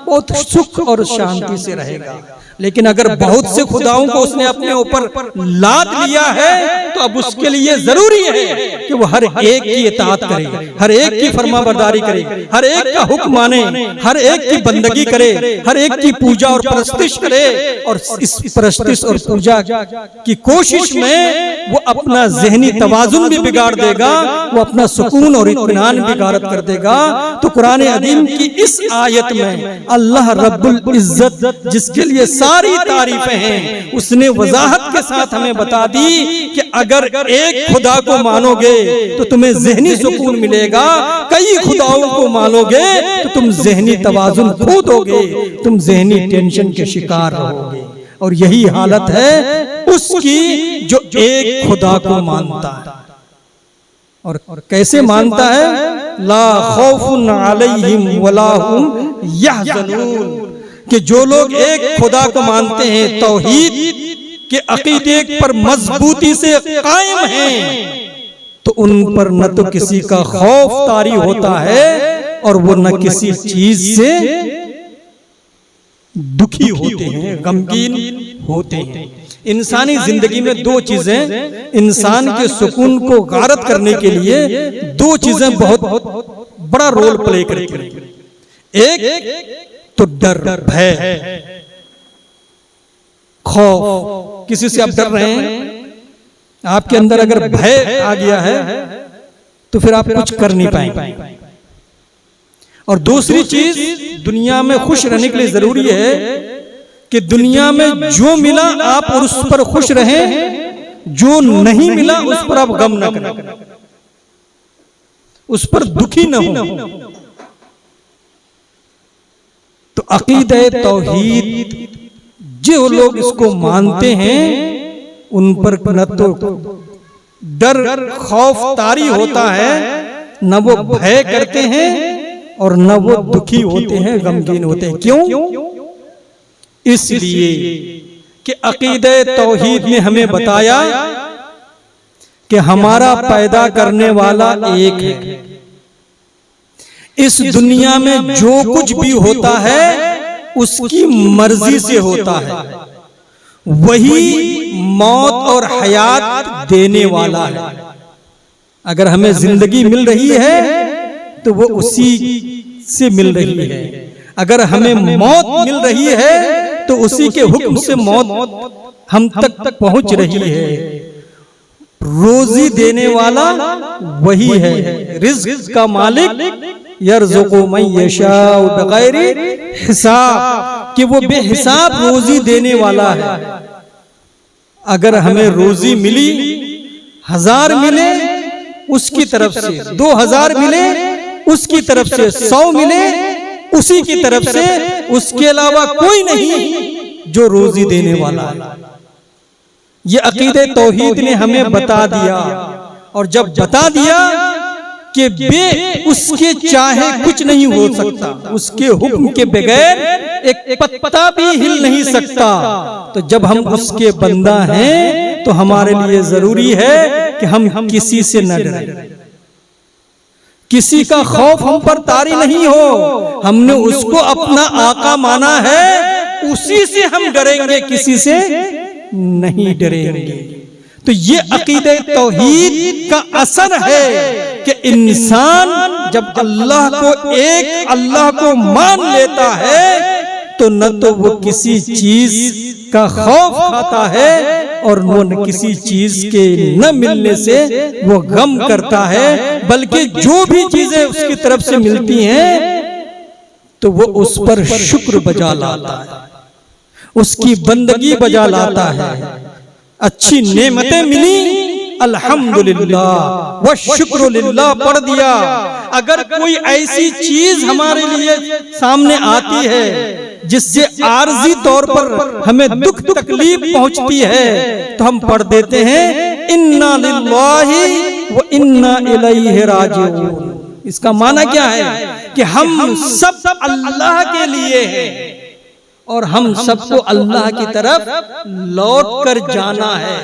बहुत सुख और शांति से रहेगा। लेकिन अगर बहुत से खुदाओं को उसने अपने ऊपर लाद लिया है तो अब उसके लिए जरूरी है कि वो हर एक की इताअत करे, हर एक की फरमाबरदारी करे, हर एक का हुक्म माने, हर एक की बंदगी करे, हर एक की पूजा और परस्तिश करे। और इस परस्तिश और पूजा की कोशिश में वो अपना ज़हनी तवाजुन भी बिगाड़ देगा, वो अपना सुकून और इत्मीनान भी गारत कर देगा। तो कुरान अदीम की इस आयत में अल्लाह रब्बुल इज्जत, जिसके लिए सारी तारीफें हैं, उसने वजाहत के साथ हमें बता दी कि अगर एक खुदा को मानोगे तो तुम्हें ज़हनी सुकून मिलेगा, कई खुदाओं को मानोगे तो तुम ज़हनी तवाजुन खो दोगे, तुम ज़हनी टेंशन के शिकार रहोगे। और यही हालत है उसकी जो एक खुदा को मानता है। और कैसे मानता है? ला खौफुन अलैहिम वला हुम यहज़नून, कि जो लोग एक खुदा को मानते हैं, तौहीद के अकीदे पर मजबूती से कायम हैं, तो उन पर न तो किसी का खौफ तारी होता है और वो न किसी चीज से दुखी होते हैं, गमगीन होते हैं। इंसानी जिंदगी में दो चीजें इंसान के सुकून को गारत करने के लिए, दो चीजें बहुत बड़ा रोल प्ले करती हैं। एक तो डर, भय, खौफ। किसी से आप डर रहे हैं, आपके अंदर अगर भय आ गया है तो फिर आप कुछ कर नहीं पाएंगे। और दूसरी चीज, दुनिया में खुश रहने के लिए जरूरी है कि दुनिया में जो मिला आप उस पर खुश रहें, जो नहीं मिला उस पर आप गम न करें, उस पर दुखी न हो। तो अकीदे तौहीद जो लोग इसको मानते हैं उन पर न तो डर खौफ तारी होता है, न वो भय करते हैं और न वो दुखी होते हैं, गमगीन होते हैं। क्यों? इसलिए कि अकीदे तौहीद ने हमें बताया कि हमारा पैदा करने वाला एक है। इस दुनिया में जो कुछ भी होता है उसकी मर्जी से होता है, वही मौत और हयात देने वाला है। अगर हमें जिंदगी मिल रही है तो वो उसी से मिल रही है, अगर हमें मौत मिल रही है तो उसी के हुक्म से मौत हम तक पहुंच रही है। रोजी देने वाला वही है, रिज़्क़ का मालिक, यर्ज़ुक़ु मन यशाउ बिग़ैरि हिसाब, कि वो बेहिसाब रोजी देने वाला है। अगर हमें रोजी मिली, 1000 मिले उसकी तरफ से, 2000 मिले उसकी तरफ से, 100 मिले उसी की तरफ से, उसके अलावा कोई नहीं जो रोजी देने वाला है। ये अकीदे तौहीद ने हमें बता दिया, और जब बता दिया कि बे उसके चाहे कुछ नहीं हो सकता, उसके हुक्म के बगैर एक पत्ता भी हिल नहीं सकता, तो जब हम उसके बंदा हैं तो हमारे लिए जरूरी है कि हम किसी से न डरें, किसी का खौफ हम पर तारी नहीं हो। हमने उसको अपना आका माना है, उसी से हम डरेंगे, किसी से नहीं डरेंगे। तो ये अकीदे तौहीद का असर है कि इंसान जब अल्लाह को एक अल्लाह को मान लेता है तो न तो वो किसी चीज का खौफ खाता है और वो न किसी चीज के न मिलने से वो गम करता है, बल्कि जो भी चीजें उसकी तरफ से मिलती हैं तो वो उस पर शुक्र बजा लाता है, उसकी बंदगी बजा लाता है। अच्छी नेमतें मिली, अल्हम्दुलिल्लाह व शुक्र लिल्लाह पढ़ दिया। अगर कोई ऐसी चीज हमारे लिए सामने आती है जिससे आर्जी तौर पर हमें दुख तकलीफ पहुंचती है तो हम पढ़ देते हैं इन्ना लिल्लाहि व इन्ना इलैहि राजिऊन। इसका माना क्या है कि हम सब अल्लाह के लिए हैं और हम सबको अल्लाह की तरफ लौट कर जाना है।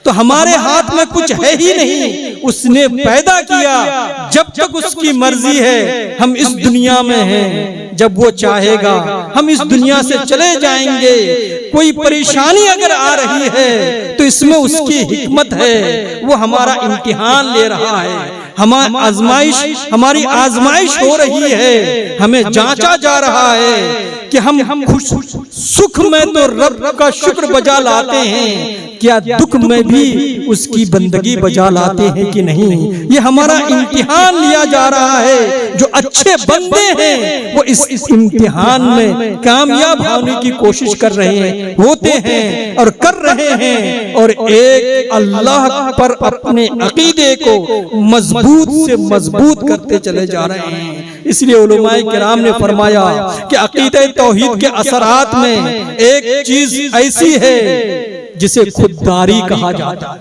तो हमारे हाथ में कुछ है ही नहीं, उसने पैदा किया, जब तक उसकी मर्जी है हम इस दुनिया में हैं, जब वो चाहेगा हम इस दुनिया से चले जाएंगे। कोई परेशानी अगर आ रही है तो इसमें उसकी हिकमत है, वो हमारा इम्तिहान ले रहा है, हमारी आजमाइश हो रही है, हमें जांचा जा रहा है कि हम खुश सुख में तो रब का शुक्र बजा लाते हैं, क्या दुख में भी उसकी बंदगी बजा लाते हैं कि नहीं। ये हमारा इम्तिहान लिया जा रहा है। जो अच्छे बंदे हैं वो इस इम्तिहान में कामयाब होने की कोशिश कर रहे हैं, होते हैं और कर रहे हैं, और एक अल्लाह पर अपने अकीदे को मजबूत से मजबूत करते चले जा रहे हैं। इसलिए उलमाए किराम ने फरमाया कि अकीदे तौहीद के असरात में एक चीज ऐसी है जिसे खुददारी कहा जाता है,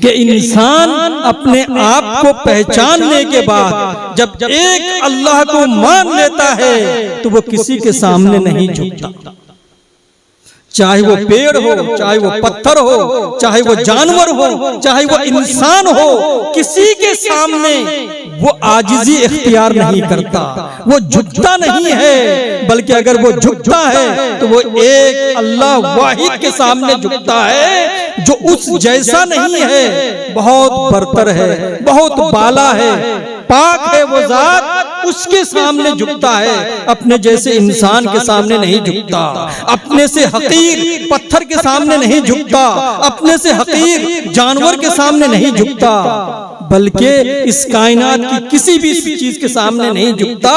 कि इंसान अपने आप को पहचानने के बाद जब एक अल्लाह को मान लेता है तो वो किसी के सामने नहीं झुकता, चाहे वो पेड़ हो, चाहे वो पत्थर हो, चाहे वो जानवर हो, चाहे वो इंसान हो, किसी के सामने वो आजिजी इख्तियार नहीं करता, वो झुकता नहीं है, बल्कि अगर वो झुकता है तो वो एक अल्लाह वाहिद के सामने झुकता है जो उस जैसा नहीं है, बहुत बरतर है, बहुत बाला है, पाक है वो जात, उसके सामने झुकता है, अपने जैसे इंसान के सामने नहीं झुकता, अपने से हकीर पत्थर के सामने नहीं झुकता, अपने से हकीर जानवर के सामने नहीं झुकता, बल्कि इस कायनात की किसी भी चीज के सामने नहीं झुकता।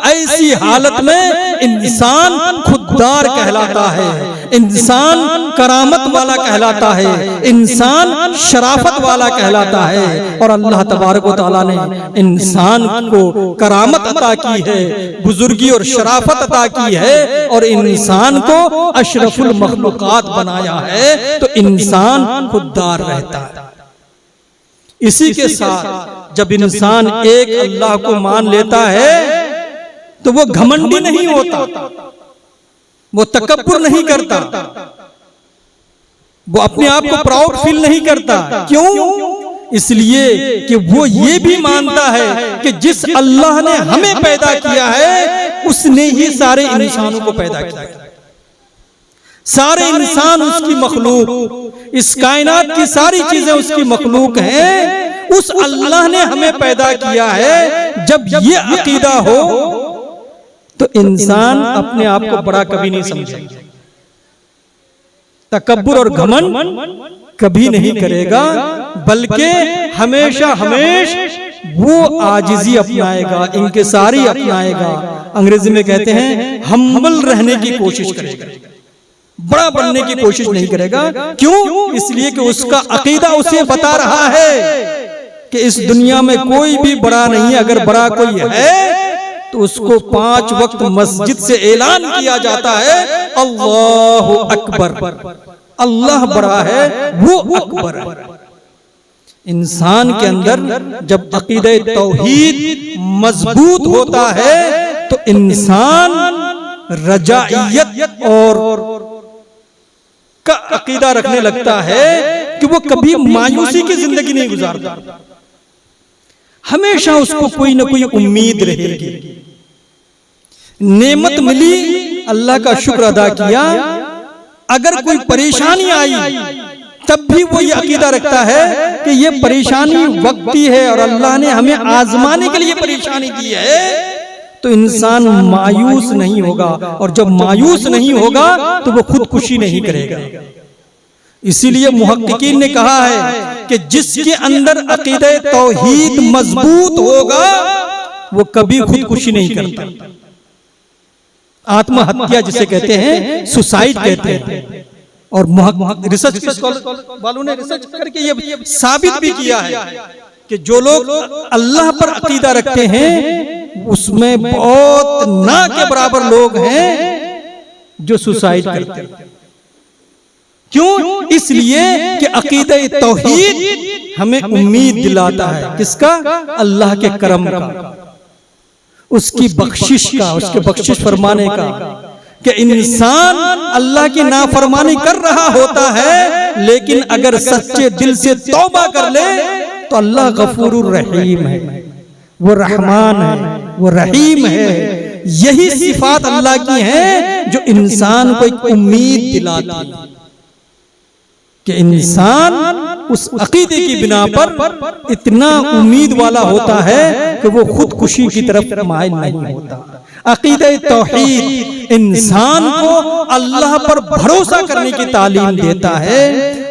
ऐसी हालत में इंसान खुददार कहलाता है। इंसान करामत वाला कहलाता है, इंसान शराफत वाला कहलाता है। और अल्लाह तबारक व तआला ने इंसान को करामत अता की है, बुजुर्गी और शराफत अता की है, और इंसान को अशरफुल मखलूकात बनाया है। तो इंसान खुददार रहता है। इसी के साथ जब इंसान एक अल्लाह को मान लेता है तो वो घमंडी नहीं होता, वो तकब्बुर नहीं करता, वो अपने आप को प्राउड फील नहीं करता। क्यों? इसलिए कि वो ये भी मानता है कि जिस अल्लाह ने हमें पैदा किया है उसने ही सारे इंसानों को पैदा किया है। सारे इंसान उसकी मखलूक, इस कायनात की सारी चीजें उसकी मखलूक हैं। उस अल्लाह ने हमें पैदा किया है। जब ये अकीदा हो तो इंसान अपने आप को बड़ा कभी नहीं समझेगा, तकब्बुर और घमंड कभी नहीं करेगा, बल्कि हमेशा वो आजिजी अपनाएगा, इंकिसारी अपनाएगा। अंग्रेजी में कहते हैं हम्बल रहने की कोशिश करेगा, बड़ा बनने की कोशिश नहीं करेगा। क्यों? इसलिए कि उसका अकीदा उसे बता रहा है कि इस दुनिया में कोई भी बड़ा नहीं। अगर बड़ा कोई है तो उसको 5 वक्त मस्जिद से ऐलान किया जाता है अल्लाहु अकबर, अल्लाह बड़ा है, वो अकबर है। इंसान के अंदर जब अकीदे तौहीद मजबूत होता है तो इंसान रजाइयत और का अकीदा रखने लगता है कि वो कभी मायूसी की जिंदगी नहीं गुजारता, हमेशा उसको कोई ना कोई उम्मीद रहेगी। नेमत मिली, अल्लाह का शुक्र अदा किया। अगर कोई परेशानी आई तब भी वो ये अकीदा रखता है कि ये परेशानी वक्ती है और अल्लाह ने हमें आजमाने के लिए परेशानी दी है। तो इंसान मायूस नहीं होगा, और जब मायूस नहीं होगा तो वो खुदकुशी नहीं करेगा। इसीलिए मुहक्किकीन ने कहा है कि जिसके अंदर अकीदे तौहीद मजबूत होगा वो कभी खुदकुशी नहीं करता। आत्महत्या जिसे कहते हैं, सुसाइड कहते हैं। और रिसर्च वालों ने रिसर्च करके ये साबित भी किया है कि जो लोग अल्लाह पर अकीदा रखते हैं उसमें बहुत ना के बराबर लोग हैं जो सुसाइड करते हैं। क्यों? इसलिए कि अकीदे तौहीद हमें उम्मीद दिलाता है किसका? अल्लाह के करम का, उसकी बख्शिश का, उसके बख्शिश फरमाने का। कि इंसान अल्लाह की नाफरमानी कर रहा होता है लेकिन अगर सच्चे दिल से तौबा कर ले तो अल्लाह गफूरुर रहीम है, वो रहमान है, वो रहीम है। यही सिफात अल्लाह की हैं जो इंसान को एक उम्मीद दिलाती है कि इंसान उस अकीदे की बिना पर इतना उम्मीद वाला होता है कि वो खुदकुशी की तरफ माइल नहीं होता। अकीदे तौहीद इंसान को अल्लाह पर भरोसा करने की तालीम देता है।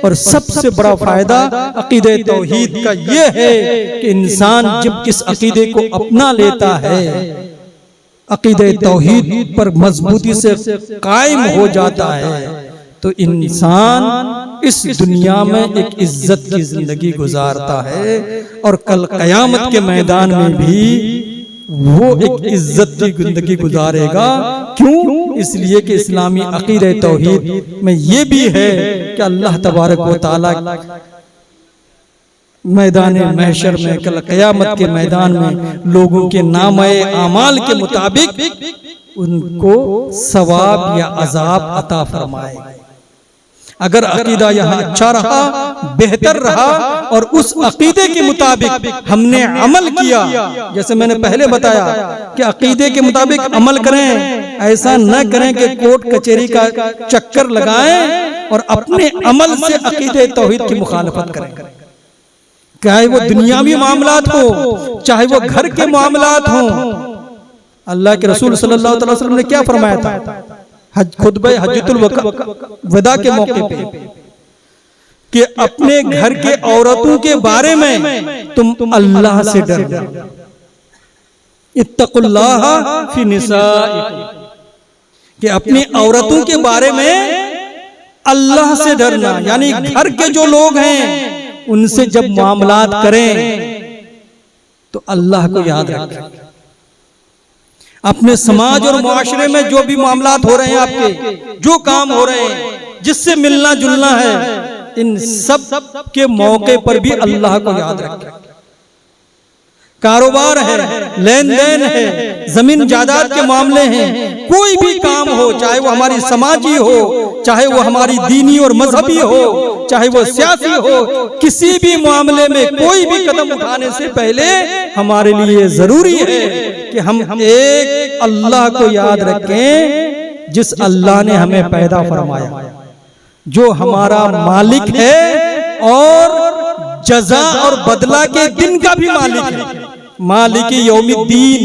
और सबसे बड़ा फायदा अकीदे तौहीद का ये है कि इंसान जब इस अकीदे को अपना लेता है, अकीदे तौहीद पर मजबूती से कायम हो जाता है, तो इंसान इस दुनिया में एक इज्जत की जिंदगी गुजारता है और कल कयामत के मैदान में भी वो एक इज्जत की जिंदगी गुजारेगा। क्यों? इसलिए कि इस्लामी अकीदे तौहीद में ये भी है कि अल्लाह तबारक व तआला मैदान महशर में, कल कयामत के मैदान में लोगों के नामे आमाल के मुताबिक उनको सवाब या अजाब अता फरमाएगा। अगर अकीदा यहाँ अच्छा रहा, बेहतर रहा और उस अकीदे के मुताबिक हमने अमल किया, जैसे मैंने पहले बताया कि अकीदे के मुताबिक अमल करें, ऐसा न करें कि कोर्ट कचहरी का चक्कर लगाएं और अपने अमल से अकीदे तौहीद की मुखालफत करें। चाहे वो दुनियावी मामलात हो, चाहे वो घर के मामलात हो। अल्लाह के रसूल सल्लल्लाहु अलैहि वसल्लम ने क्या फरमाया था खुतबा हज्जतुल वदा के मौके पे कि अपने घर के औरतों के बारे में तुम अल्लाह से डरना, इत्तकुल्लाह फी निसाइकुम, कि अपनी औरतों के बारे में अल्लाह से डरना, यानी घर के जो लोग हैं उनसे जब मामलात करें तो अल्लाह को याद रखें। अपने समाज और मुआशरे में जो भी मामलात हो रहे हैं, आपके जो काम हो रहे हैं, जिससे मिलना जुलना है, इन सब के मौके पर भी अल्लाह को याद रखें। कारोबार है, लेन देन है, जमीन जायदाद के मामले हैं, कोई भी काम हो, चाहे वो हमारी समाजी हो, चाहे वो हमारी दीनी और मजहबी हो, चाहे वो सियासी हो, किसी भी मामले में कोई भी कदम उठाने से पहले हमारे लिए जरूरी है कि हम एक अल्लाह को याद रखें, जिस अल्लाह ने हमें पैदा फरमाया, जो हमारा मालिक है और जज़ा और बदला के दिन का भी मालिक है। मालिक यौमिद्दीन,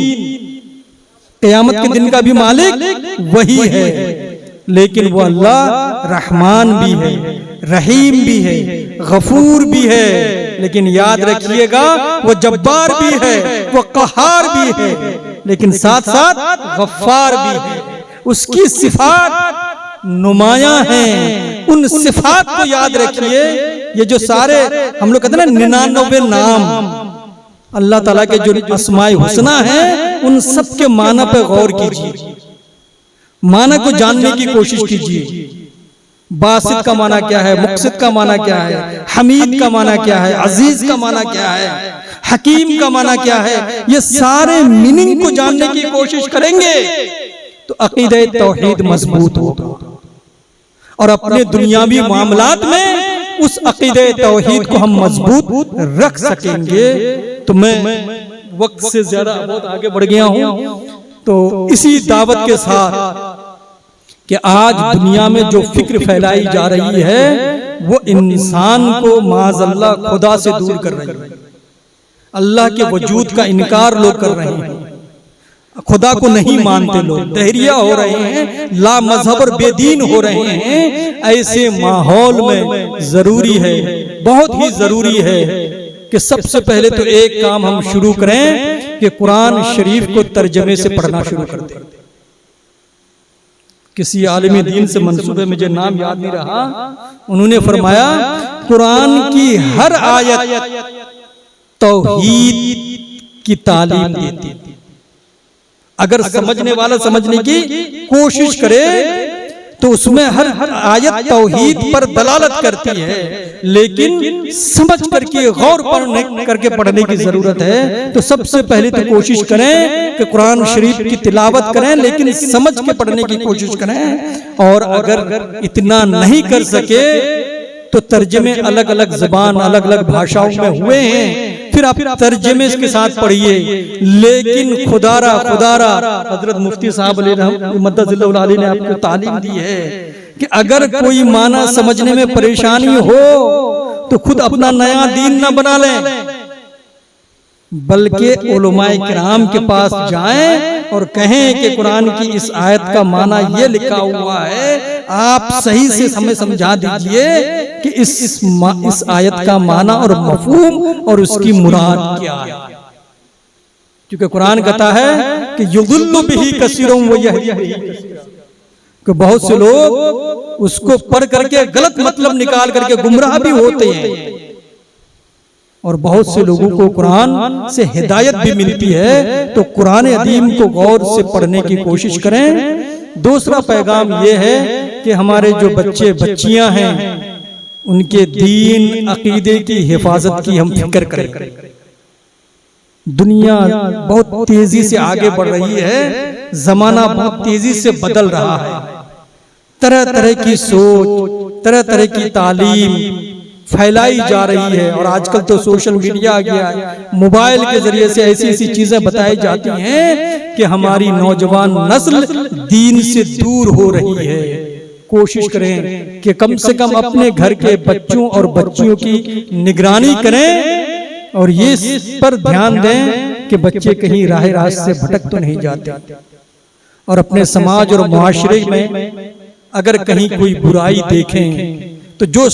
क़यामत के दिन का भी मालिक वही है। लेकिन वो अल्लाह रहमान भी है, रहीम भी है, गफूर भी है। लेकिन याद रखिएगा वो जब्बार भी है, वो कहार भी है, लेकिन साथ साथ गफ्फार भी है। उसकी सिफात नुमाया हैं, उन सिफात को याद रखिए। ये जो सारे हम लोग कहते हैं ना 99 नाम अल्लाह ताला के जो अस्माए हुस्ना हैं, उन सब के माना पे गौर कीजिए, माना को जानने की कोशिश कीजिए। बासित का माना क्या है, मुक़सित का माना क्या है, हमीद का माना क्या है, अजीज का माना क्या है, हकीम का माना क्या है, ये सारे मीनिंग को जानने की कोशिश करेंगे तो अक़ीदा तौहीद मजबूत होगा और अपने दुनियावी मामलात में उस अक़ीदा तौहीद को हम मजबूत रख सकेंगे। तो मैं वक्त से ज्यादा बहुत आगे बढ़ गया हूं, तो इसी दावत के साथ कि आज दुनिया में जो फिक्र फैलाई जा रही है वो इंसान को माज़अल्लाह खुदा से दूर कर रही है। अल्लाह के वजूद का इनकार लोग कर रहे हैं, खुदा को नहीं मानते, लोग दहरिया हो रहे हैं, ला मजहब और बेदीन हो रहे हैं। ऐसे माहौल में जरूरी है, बहुत ही जरूरी है कि सबसे पहले तो एक काम हम शुरू करें कि कुरान शरीफ को तर्जमे से पढ़ना शुरू कर दें। किसी आलिम दीन से मंसूबे, मुझे नाम याद नहीं रहा, उन्होंने फरमाया कुरान की हर आयत तौहीद की तालीम देती। अगर समझने वाला समझने की कोशिश करे तो उसमें हर आयत तौहीद पर दलालत करती है, लेकिन समझ करके गौर करके पढ़ने की जरूरत है। तो सबसे पहले तो कोशिश करें कि कुरान शरीफ की तिलावत करें, लेकिन समझ के पढ़ने की कोशिश करें। और अगर इतना नहीं कर सके तो तर्जमे अलग अलग ज़बान, अलग अलग भाषाओं में हुए हैं, फिर आप तर्जमे के साथ पढ़िए। लेकिन खुदारा हजरत मुफ्ती साहब मद्दज़िल्लाहु अलैहि ने आपको तालीम दी है कि अगर कोई माना समझने में परेशानी हो तो खुद अपना नया दीन न बना लें, बल्कि उलमाए किराम के पास जाएं और कहें कि कुरान की इस आयत का माना ये लिखा हुआ है, आप सही से हमें समझा दीजिए कि इस आयत का माना और मफहूम और उसकी मुराद क्या है। क्योंकि कुरान कहता है कि युज़िल्लु बिही कसीरन व यहदी बिही कसीरन, कि बहुत से लोग उसको पढ़ करके गलत मतलब निकाल करके गुमराह भी होते हैं, और बहुत से लोगों को कुरान से हिदायत भी मिलती है। तो कुरान अदीम को गौर से पढ़ने की कोशिश करें। दूसरा पैगाम यह है कि हमारे जो बच्चे बच्चियां हैं उनके दीन अकीदे की हिफाजत की हम फिक्र करें। दुनिया बहुत तेजी से आगे बढ़ रही है, जमाना बहुत तेजी से बदल रहा है, तरह तरह की सोच, तरह तरह की तालीम फैलाई जा रही है। और आजकल तो सोशल मीडिया आ गया है, मोबाइल के जरिए से ऐसी ऐसी चीजें बताई जाती हैं कि हमारी नौजवान नस्ल दीन से दूर हो रही है। कोशिश करें कि कम से कम अपने घर के बच्चों और बच्चियों की निगरानी करें और ये पर ध्यान दें कि बच्चे कहीं राह रास्त से भटक तो नहीं जाते। और अपने समाज और मुआशरे में अगर कहीं कोई बुराई देखें तो जो